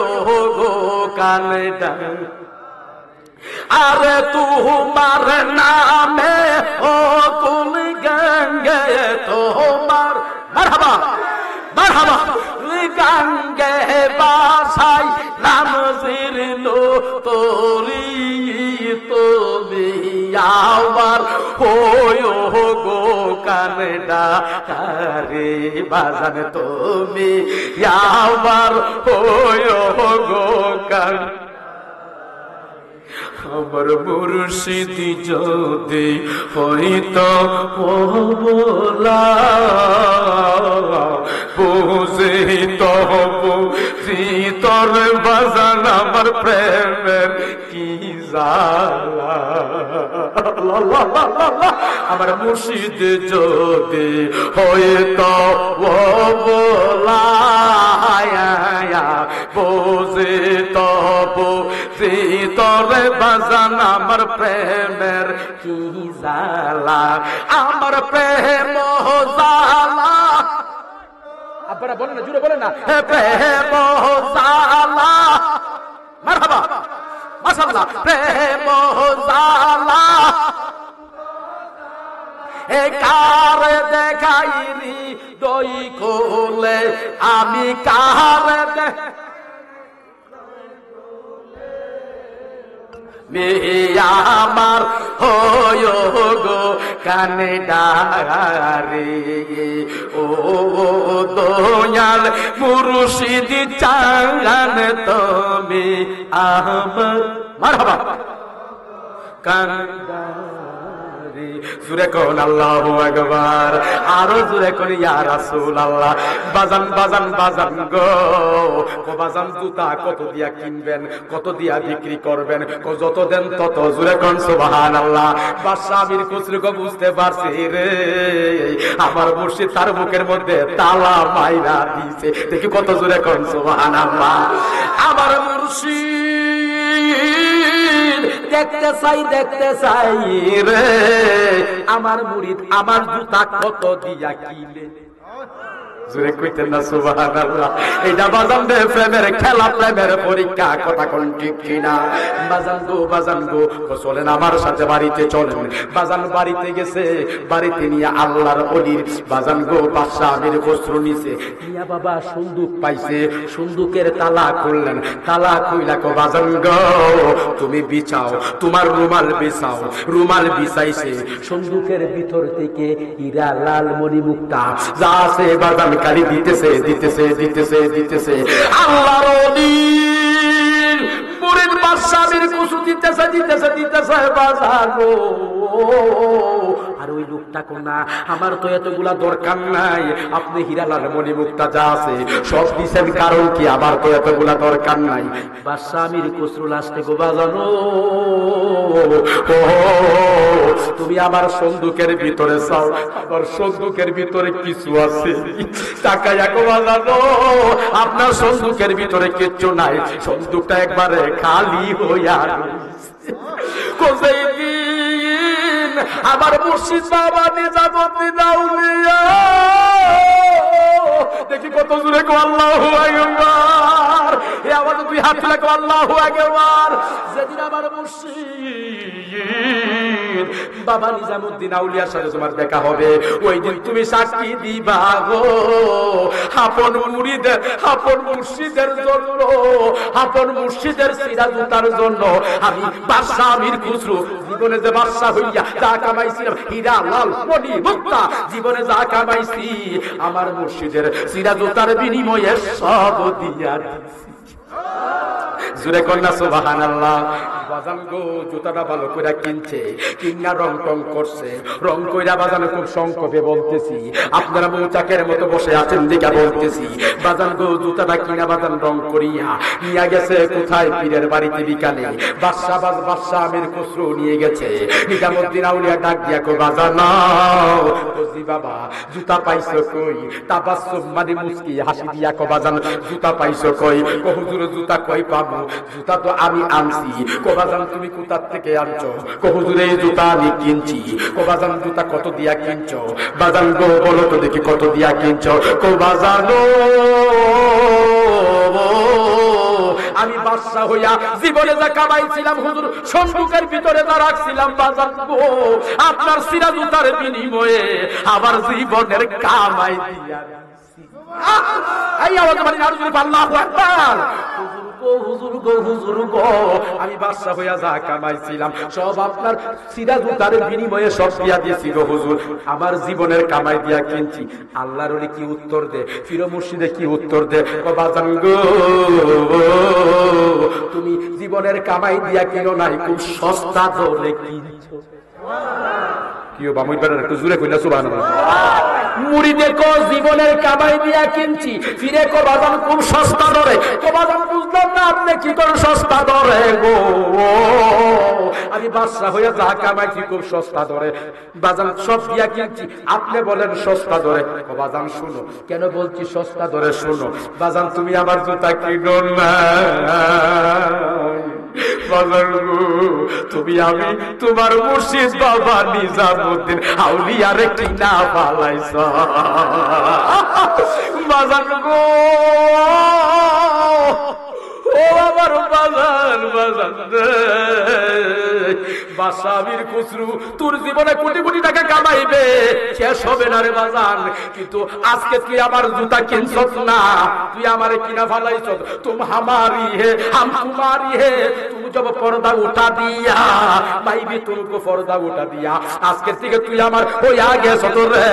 গো কান্দা। আরে তোমার নামে ও কোন গঙ্গে তোমার মারহাবা মারহাবা গাঙ্গে বাসাই নামজির লো তোরি তুমি আমার হয়ো গো কানেডা রে বাজান তুমি আমার হয়ো গো কান আমার মুর্শিদি যদি হইতো বলা বুঝিত বুঝিতর বাজান আমার প্রেমের কি জালা আমার মুর্শিদ যদি হইতো বলা বুঝিত বুঝিতর বাজান আমার প্রেমের কি জালা আমার প্রেম জালা আপনারা বলেন না জুড়ে বলেন না প্রেম জালা মারহাবা মাশাআল্লাহ প্রেম জালা এ কার দেখাইরি দই কোলে আমি কার মেয়া আমার হয়ো গো কানেডা রে ও দয়াল মুর্শিদি চালান তুমি আমার মারহাবা কানেডা জুরে কোন আল্লাহু আকবার আরো জুরে কোন ইয়া রাসূলুল্লাহ বাজান বাজান বাজান গো ও বাজান জুতা কত দিয়া কিনবেন কত দিয়া বিক্রি করবেন যত দেন তত জুরে কোন সুবহানাল্লাহ বাদশা আমির খুসরো কো বুঝতে পারছি রে আমার মুর্শিদ তার বুকের মধ্যে তালা মাইরা দিয়েছে দেখি কত জুরে কোন সুবহানাল্লাহ আমার মুর্শিদ দেখতে চাই রে আমার মুরিদ আমার জুতা কত দিয়া কিনে জোরে কইতেন না সুবহানাল্লাহ এটা বাজান দে প্রেমের খেলা প্রেমের পরীক্ষা কথা কোন ঠিক কিনা বাজান গো চলেন আমার সাথে বাড়িতে চলেন বাজান বাড়িতে গেছে বাড়িতে নিয়ে আল্লাহর ওলির বাজান গো বাদশা আমির খুসরো নিছে মিয়া বাবা সুন্দুক পাইছে সুন্দুকের তালা খুললেন তালা খুইলা কো বাজান গো তুমি বিছাও তোমার রুমাল বিছাও রুমাল বিছাইছে সুন্দুকের ভিতর থেকে হীরা লাল মণি মুক্তা যা আছে বাজান কালি দিতেছে দিতেছে দিতেছে দিতেছে আল্লাহর ওলির মুরিদ বাদশা আমির খুসরো দিতেছে দিতেছে দিতেছে বাজানো আর ওই লোকটা কোনা আমার তো এতগুলা দরকার নাই আপনি হীরালাল মণি মুক্তা যা আছে সব দিছেন কারণ কি আমার তো এতগুলা দরকার নাই বাদশা আমির খুসরো লাস্টে গো বাজানো তুমি আমার সন্দুকের ভিতরে চাও আমার সন্দুকের ভিতরে কিছু আছে টাকা একো বাজানো আপনার সন্দুকের ভিতরে কিচ্ছু নাই সন্দুকটা একবারে খালি হইয়া কোথায় দিন আমার মুর্শিদ বাবা নিজামুদ্দিন আউলিয়া দেখি কত জোরে কো আল্লাহু আকবার এ আওয়াজ তুই হাত তুলে কো আল্লাহু আকবার যেদিন আমার মুর্শিদ বাবা নিজামুদ্দিন আউলিয়ার সাথে তোমার দেখা হবে ওই দিন তুমি সাক্ষী দিবা গো আপন মুরিদের আপন মুর্শিদের জন্য আপন মুর্শিদের সিরা জুতার জন্য আমি বাদশা আমির খুসরো জীবনে যে বাদশা হইয়া যা কামাইছিলাম হীরা লাল মণি মুক্তা জীবনে যা কামাইছি আমার মুর্শিদের সিরা জুতার বিনিময়ে সব দিয়া দিছি জুরে কন্যা সুবহানাল্লাহ বাজান গো জুতাটা ভালো করে কিনছে কিনা রং টং করছে রং কইরা বাজান খুব সংক্ষেপে বলতেছি আপনারা মৌচাকের মতো বসে আছেন দিকা বলতেছি বাজান গো জুতাটা কিনা বাজান রং করিয়া নিয়ে গেছে কোথায় পীরের বাড়িতে বিকালে বাদশা আমির খুসরো নিয়ে গেছে নিজামুদ্দিন আউলিয়া ডাক দিয়া কো বাজান জি বাবা জুতা পাইছো কই তাবাসসুম মানে মুস্কি হাসি দিয়া কো বাজান জুতা পাইছো কই কো হুজুর জুতা কই পাবো জুতা তো আমি আনছি কো বাজান তুমি কোথা থেকে আনছো কো হুজুর এই জুতা আমি কিনছি কো বাজান জুতা কত দিয়া কিনছো বাজান গো বলো তো দেখি কত দিয়া কিনছো কো বাজান আমি বাদশা হইয়া জীবনে যা কামাইছিলাম হুজুর সন্দুকের ভিতরে যা রাখছিলাম বাজান গো আপনার সিরা জুতার বিনিময়ে আমার জীবনের কামাই দিয়া এই আওয়াজ মানে আরো জোরে আল্লাহু আকবার। হুজুর গো হুজুর গো, আমি বাদশা হইয়া যা কামাইছিলাম সব আপনার সিরা জুতার বিনিময়ে সব দিয়া দিয়েছি গো হুজুর, আমার জীবনের কামাই দিয়া কিনছি। আল্লাহর ওলি কি উত্তর দে, পীর মুর্শিদে কি উত্তর দে, ও বাজান গো তুমি জীবনের কামাই দিয়া কিনো নাই, খুব সস্তা দরে কিনছো। কিও বামুই বেড়ার একটু জুড়ে কইলা সুবহানাল্লাহ। মুড়ি দেখো জীবনের কামাই দিয়া কিনছি, ফিরে কো বাজান খুব সস্তা দরে। তো বাজান বুঝলাম না আপনি কি করে সস্তা দরে গো, আমি বাদশা হইয়া যা কামাইছি খুব সস্তা দরে বাজান সব দিয়া কিনছি, আপনি বলেন সস্তা দরে। ও বাজান শুনো, কেন বলছি সস্তা দরে শুনো, বাজান তুমি আমার জুতা কিনো না, তুমি আমি তোমার মুর্শিদ বাবা নিজামুদ্দিন আউলিয়ারে কিনা পালাইছ বাজান গো, ও আমার বাজান বাজান বাসাবির খুসরু তোর জীবনে কোটি কোটি টাকা কামাইবে, শেষ হবে না রে বাজান, কিন্তু আজকে তুই আমার জুতা কিনছস না, তুই আমারে কিনা ফালাইছ। তুম হামারি হে হাম তুমারি হে, তুমি জব পর্দা উঠা দিয়া বাইবি তুমকো পর্দা উঠা দিয়া, আজকের থেকে তুই আমার হইয়া গেছ তো রে,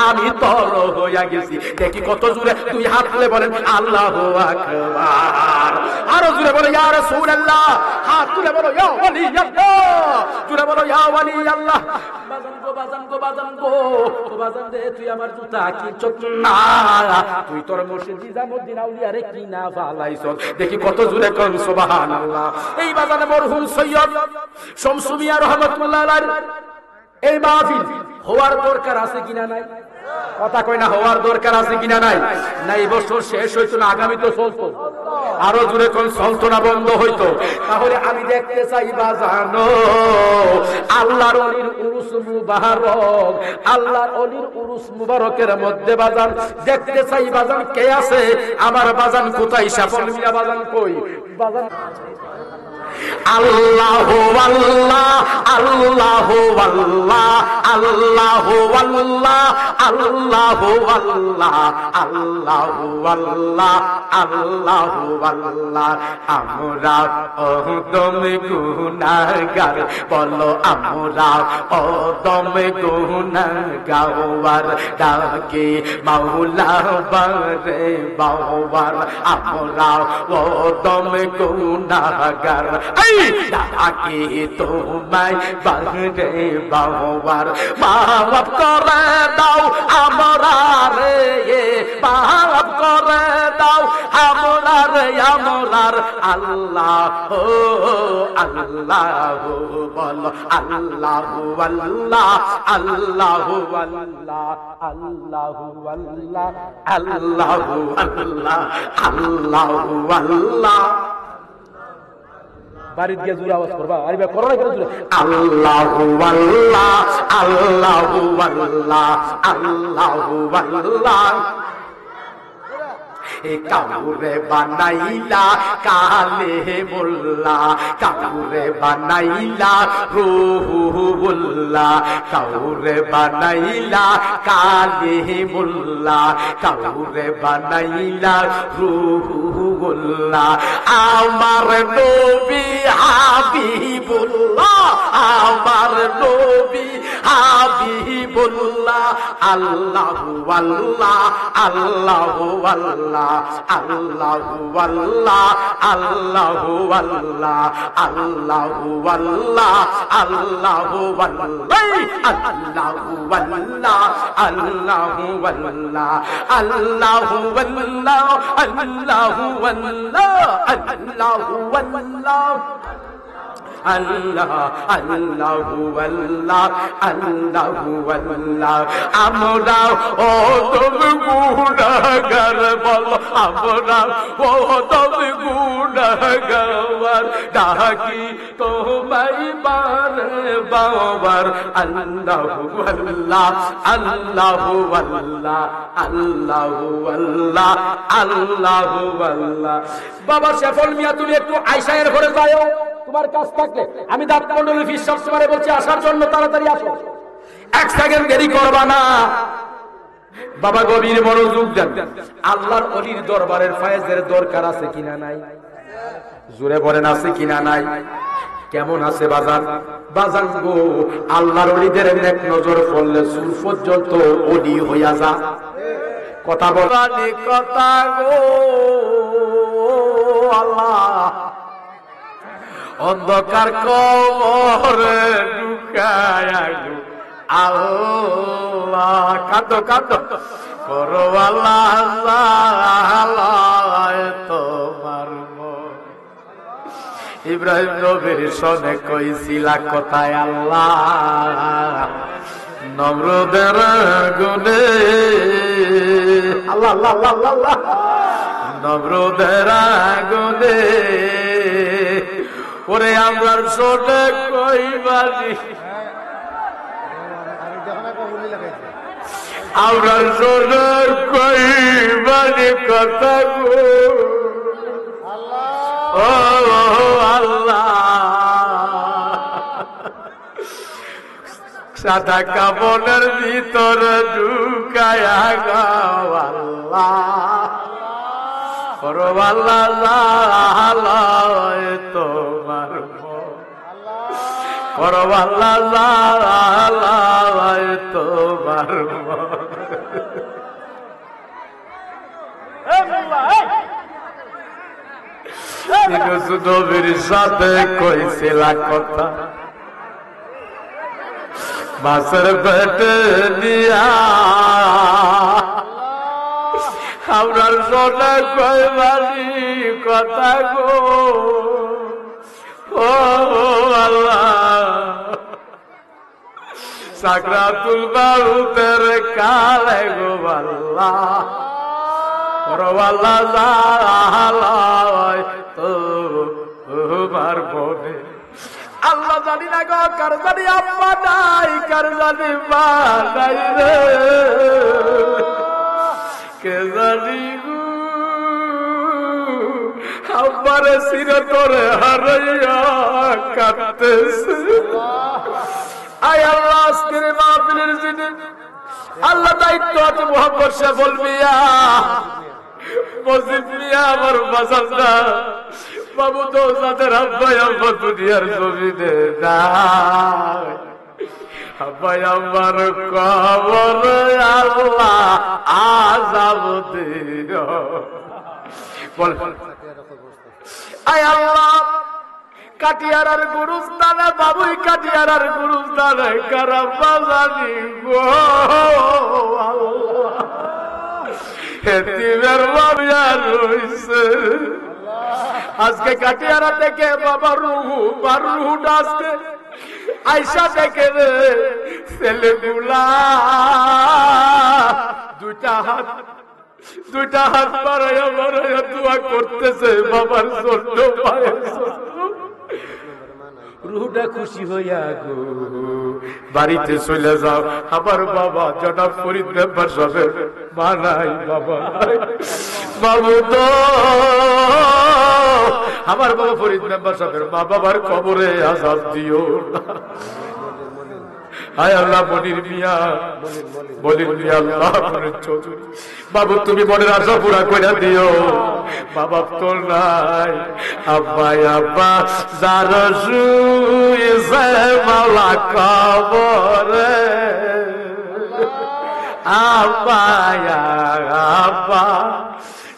আমি তোর হইয়া গেছি। দেখি কত জোরে তুই হাত তুলে বলেন আল্লাহু আকবার, আরো জোরে বলো ইয়া রাসূলুল্লাহ, হাত তুলে বলো ইয়া ওলি আল্লাহ, জোরে বলো ইয়া ওলি আল্লাহ। বাজান গো বাজান গো বাজান গো, ও বাজান দে তুই আমার জুতা কিনছস না, তুই তোর মুর্শিদ নিজামুদ্দিন আউলিয়ারে কিনা ফালাইছ। দেখি কত জোরে কোন সুবহানাল্লাহ। এই বাজানে মরহুম সৈয়দ শামসু মিয়া রাহমাতুল্লাহ আলাইহি এই মাহফিল হওয়ার দরকার আছে কিনা নাই, কথা কই না, হওয়ার দরকার আছে কিনা নাই, না এই বছর শেষ হইতো না আগামী তো চলতো, আরো জোরে কোন চলতো না বন্ধ হইতো। তাহলে আমি দেখতে চাই বাজানো আল্লাহর ওলির উরুস মুবারক, আল্লাহর ওলির উরুস মুবারকের মধ্যে বাজান দেখতে চাই বাজান কে আছে, আমার বাজান কোথায়, সাফল মিয়া বাজান কই বাজান। আল্লাহু আল্লাহ আল্লাহু আল্লাহ আল্লাহু আল্লাহ আল্লাহু আল্লাহ আল্লাহু আল্লাহ আল্লাহু আল্লাহ। আমরা অদম গুনাহগার, বলো আমরা অদম গুনাহগার, ডাকে মাওলা বারে বাওয়ার, আমরা অদম গুনাহগার ডাকে তোমায় বারে বাবার, মাফ করে দাও আমরা রে, মাফ করে দাও আমরা রে আমরার আল্লাহ আল্লাহ বলো আল্লাহু আল্লাহ আল্লাহু আল্লাহ আল্লাহু আল্লাহ আল্লাহু আল্লাহ আল্লাহু আল্লাহ। বাড়ি দিয়ে জোরে আওয়াজ করবা, আরে ভাই করো না কেন জোরে, আল্লাহু আল্লাহ আল্লাহু আল্লাহ আল্লাহু আল্লাহ। কাউরে বানাইলা কালে মোল্লা, কাউরে বানাইলা রুহুল্লাহ, কাউরে বানাইলা কালে মোল্লা, কাউরে বানাইলা রুহুল্লাহ। আমার নবী হাবিবুল্লাহ, আমার নবী হাবিবুল্লাহ, আল্লাহু আল্লাহ আল্লাহু আল্লাহ আল্লাহু আল্লাহ আল্লাহু আল্লাহ আল্লাহু আল্লাহ আল্লাহু আল্লাহ আল্লাহু আল্লাহ আল্লাহু আল্লাহ আল্লাহু আল্লাহ আল্লাহু আল্লাহ আল্লাহু আল্লাহ আল্লাহ আল্লাহু আল্লাহ আল্লাহু আল্লাহ। আমরা ও তুমি গুনাহগার, বলো আমরা ও তুমি গুনাহগার, ডাকি তোমায় বারে বাবার, আল্লাহু আল্লাহ আল্লাহু আল্লাহ আল্লাহু আল্লাহ আল্লাহু আল্লাহ। বাবা শেফল মিয়া তুমি একটু আয়শায়ের ঘরে যাও, তোমার কাজ থাকলে আমি দাঁত মন্ডলী বিশ্বাস তোমারে বলছি আসার জন্য, তাড়াতাড়ি আসো, এক সেকেন্ড দেরি করবা না। বাবা গভীর মনোযোগ দেন। আল্লাহর ওলির দরবারের ফায়েজের দরকার আছে কিনা নাই? জোরে বলেন আছে কিনা নাই? কেমন আছে বাজান? বাজান গো, আল্লাহর ওলিদের নেক নজর পড়লে সুর পর্যন্ত ওলি হইয়া যা। কথা বলানি কথা গো আল্লাহ, অন্ধকার কবরে ঢুকায়া গো আল্লাহ, কাঁদো কাঁদো করো আল্লাহ আল্লাহ তোমার মন। ইব্রাহিম নবীর সনে কইছিলা কথায় আল্লাহ, নমরুদের গুনে আল্লাহ আল্লাহ আল্লাহ আল্লাহ, নমরুদের গুনে ওরে আমরা সনে কইবানি, আমরা সনে কইবানি কথা গো ও আল্লাহ। সাদা কাপড়ের ভিতরে ঢুকায়া গাও আল্লাহ, করো আল্লাহ তোমার মন, করো আল্লাহ তোমার মন। নবীর সাথে কইছিলা কথা, মাছের পেটে দিয়া আমরা সোনা কইবানি কথা গো ও আল্লাহ। সাকরাতুল মাউতের কালে গো আল্লাহ, করো আল্লাহ তোমার মনে। আল্লাহ জানি না গো, কার জানি আম্মা নাই, কার জানি মা নাই রে, কে জানি গো আমার সিরতরে হারাইয়া কাঁদতেছে। আয় আল্লাহ, আজকের মাহফিলের জিনে আল্লাহ দায়িত্ব আছে মোহাম্মদ শেফুল মিয়া, মজিদ মিয়া আমার বাজানরা বাবু, তো যাদের আব্বাই আব্বা দুনিয়ার জমিনে নাই, আব্বাই আমার কবর আল্লাহ আযাব দিও। বল আয় আল্লাহ, কাটিয়ারার গুরুস্থানে বাবুই, কাটিয়ারার গুরুস্থানে কারা বাজানি গো আল্লাহ, হেতিমের বাবিয়া রইছে। আজকে কাটিয়ারা থেকে বাবার রুহুটা আজকে আইসা থেকে ছেলেগুলা দুইটা হাত বাড়াইয়া বাড়াইয়া দোয়া করতেছে বাবার জন্য, মায়ের জন্য। রুহুটা খুশি হইয়া গো বাড়িতে চলে যাও। আমার বাবা জনাব ফরিদ মেম্বার সাহেবের মা নাই, বাবা নাই, বাবু তো আমার বাবা ফরিদ মেম্বার সাহেবের মা বাবার কবরে আযাব দিও না। আয় আল্লাহ, মনির মিয়া, মনির মিয়া আল্লাহ মনির চৌধুরী বাবু, তুমি মনের আশা পুরা কইরা দিও। বাবা তো নাই, আব্বাই আব্বা যার শুইছে মাওলা কবরে, আব্বাই আব্বা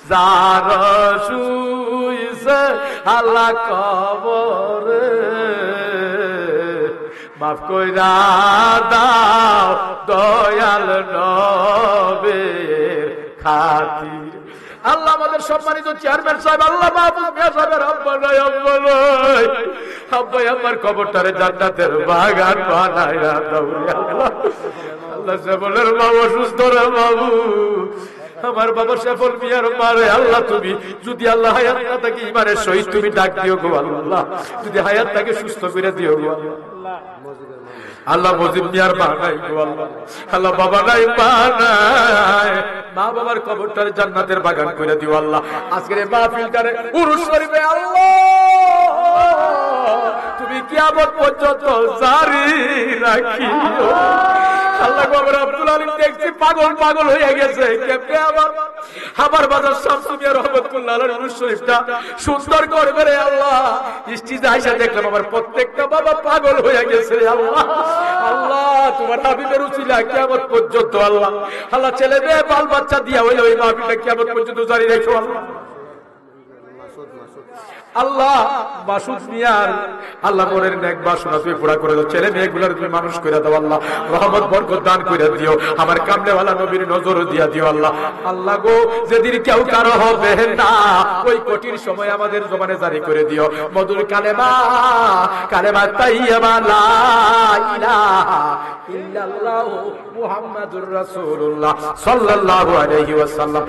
যার শুইছে আল্লাহ কবরে, মাফ কইরা দাও দয়াল নবীর খাতির। আল্লাহ আমাদের সম্মানিত চেয়ারম্যান সাহেব আল্লাহ মাহফুজ মিয়া সাহেবের আব্বা নাই, আব্বা নাই, আব্বাই আমার কবরটারে জান্নাতের বাগান বানাইয়া দাও আল্লাহ। আল্লাহ শেফুলের মা অসুস্থ রে বাবু, আমার বাবা শেফুল মিয়ার মারে আল্লাহ, তুমি যদি আল্লাহ হায়াত না থাকে ইমানের সহিত তুমি ডাক দিও গো আল্লাহ, যদি হায়াত থাকে সুস্থ করে দিও গো আল্লাহ। আল্লাহ মজিদ মিয়ার মা নাই গো আল্লাহ, আল্লাহ বাবা নাই, মা নাই, মা বাবার কবরটারে জান্নাতের বাগান করে দিও আল্লাহ। আজকের এই মাহফিলটারে উরুস শরীফে আল্লাহ তুমি কিয়ামত পর্যন্ত জারি রাখিও। আল্লাহ গো আমার আব্দুল আলীম দেখছি পাগল হয়ে গেছে। কেমনে আমার বাজার শামসু মিয়া রহমাতুল্লাহ আলাইহির উরুস শরীফটা সুন্দর করবে রে আল্লাহ। ইস্তিজা আয়েশা দেখলাম আমার প্রত্যেকটা বাবা পাগল হয়ে গেছে আল্লাহ। আল্লাহ তোমার হাবিবের উসিলা কিয়ামত পর্যন্ত আল্লাহ আল্লাহ ছেলে মেয়ে বাল বাচ্চা দিয়া হইলে ওই মাহফিলটা কিয়ামত পর্যন্ত জারি রেখো আল্লাহ। আল্লাহ মাসুদ মিয়ার আল্লাহ মনের নেক বাসনা তুমি পুরা করে দাও, ছেলে মেয়েগুলোর তুমি মানুষ করে দাও আল্লাহ, রহমত বরকত দান করে দিও, আমার কামলেওয়ালা নবীর নজর দিয়া দিও আল্লাহ। আল্লাহ গো যেদিন কেউ কারো হবে না ওই কঠিন সময় আমাদের জবানে জারি করে দিও মধুর কালেমা তাইয়্যিবা লা ইলাহা ইল্লাল্লাহু মুহাম্মাদুর রাসূলুল্লাহ সাল্লাল্লাহু আলাইহি ওয়াসাল্লাম।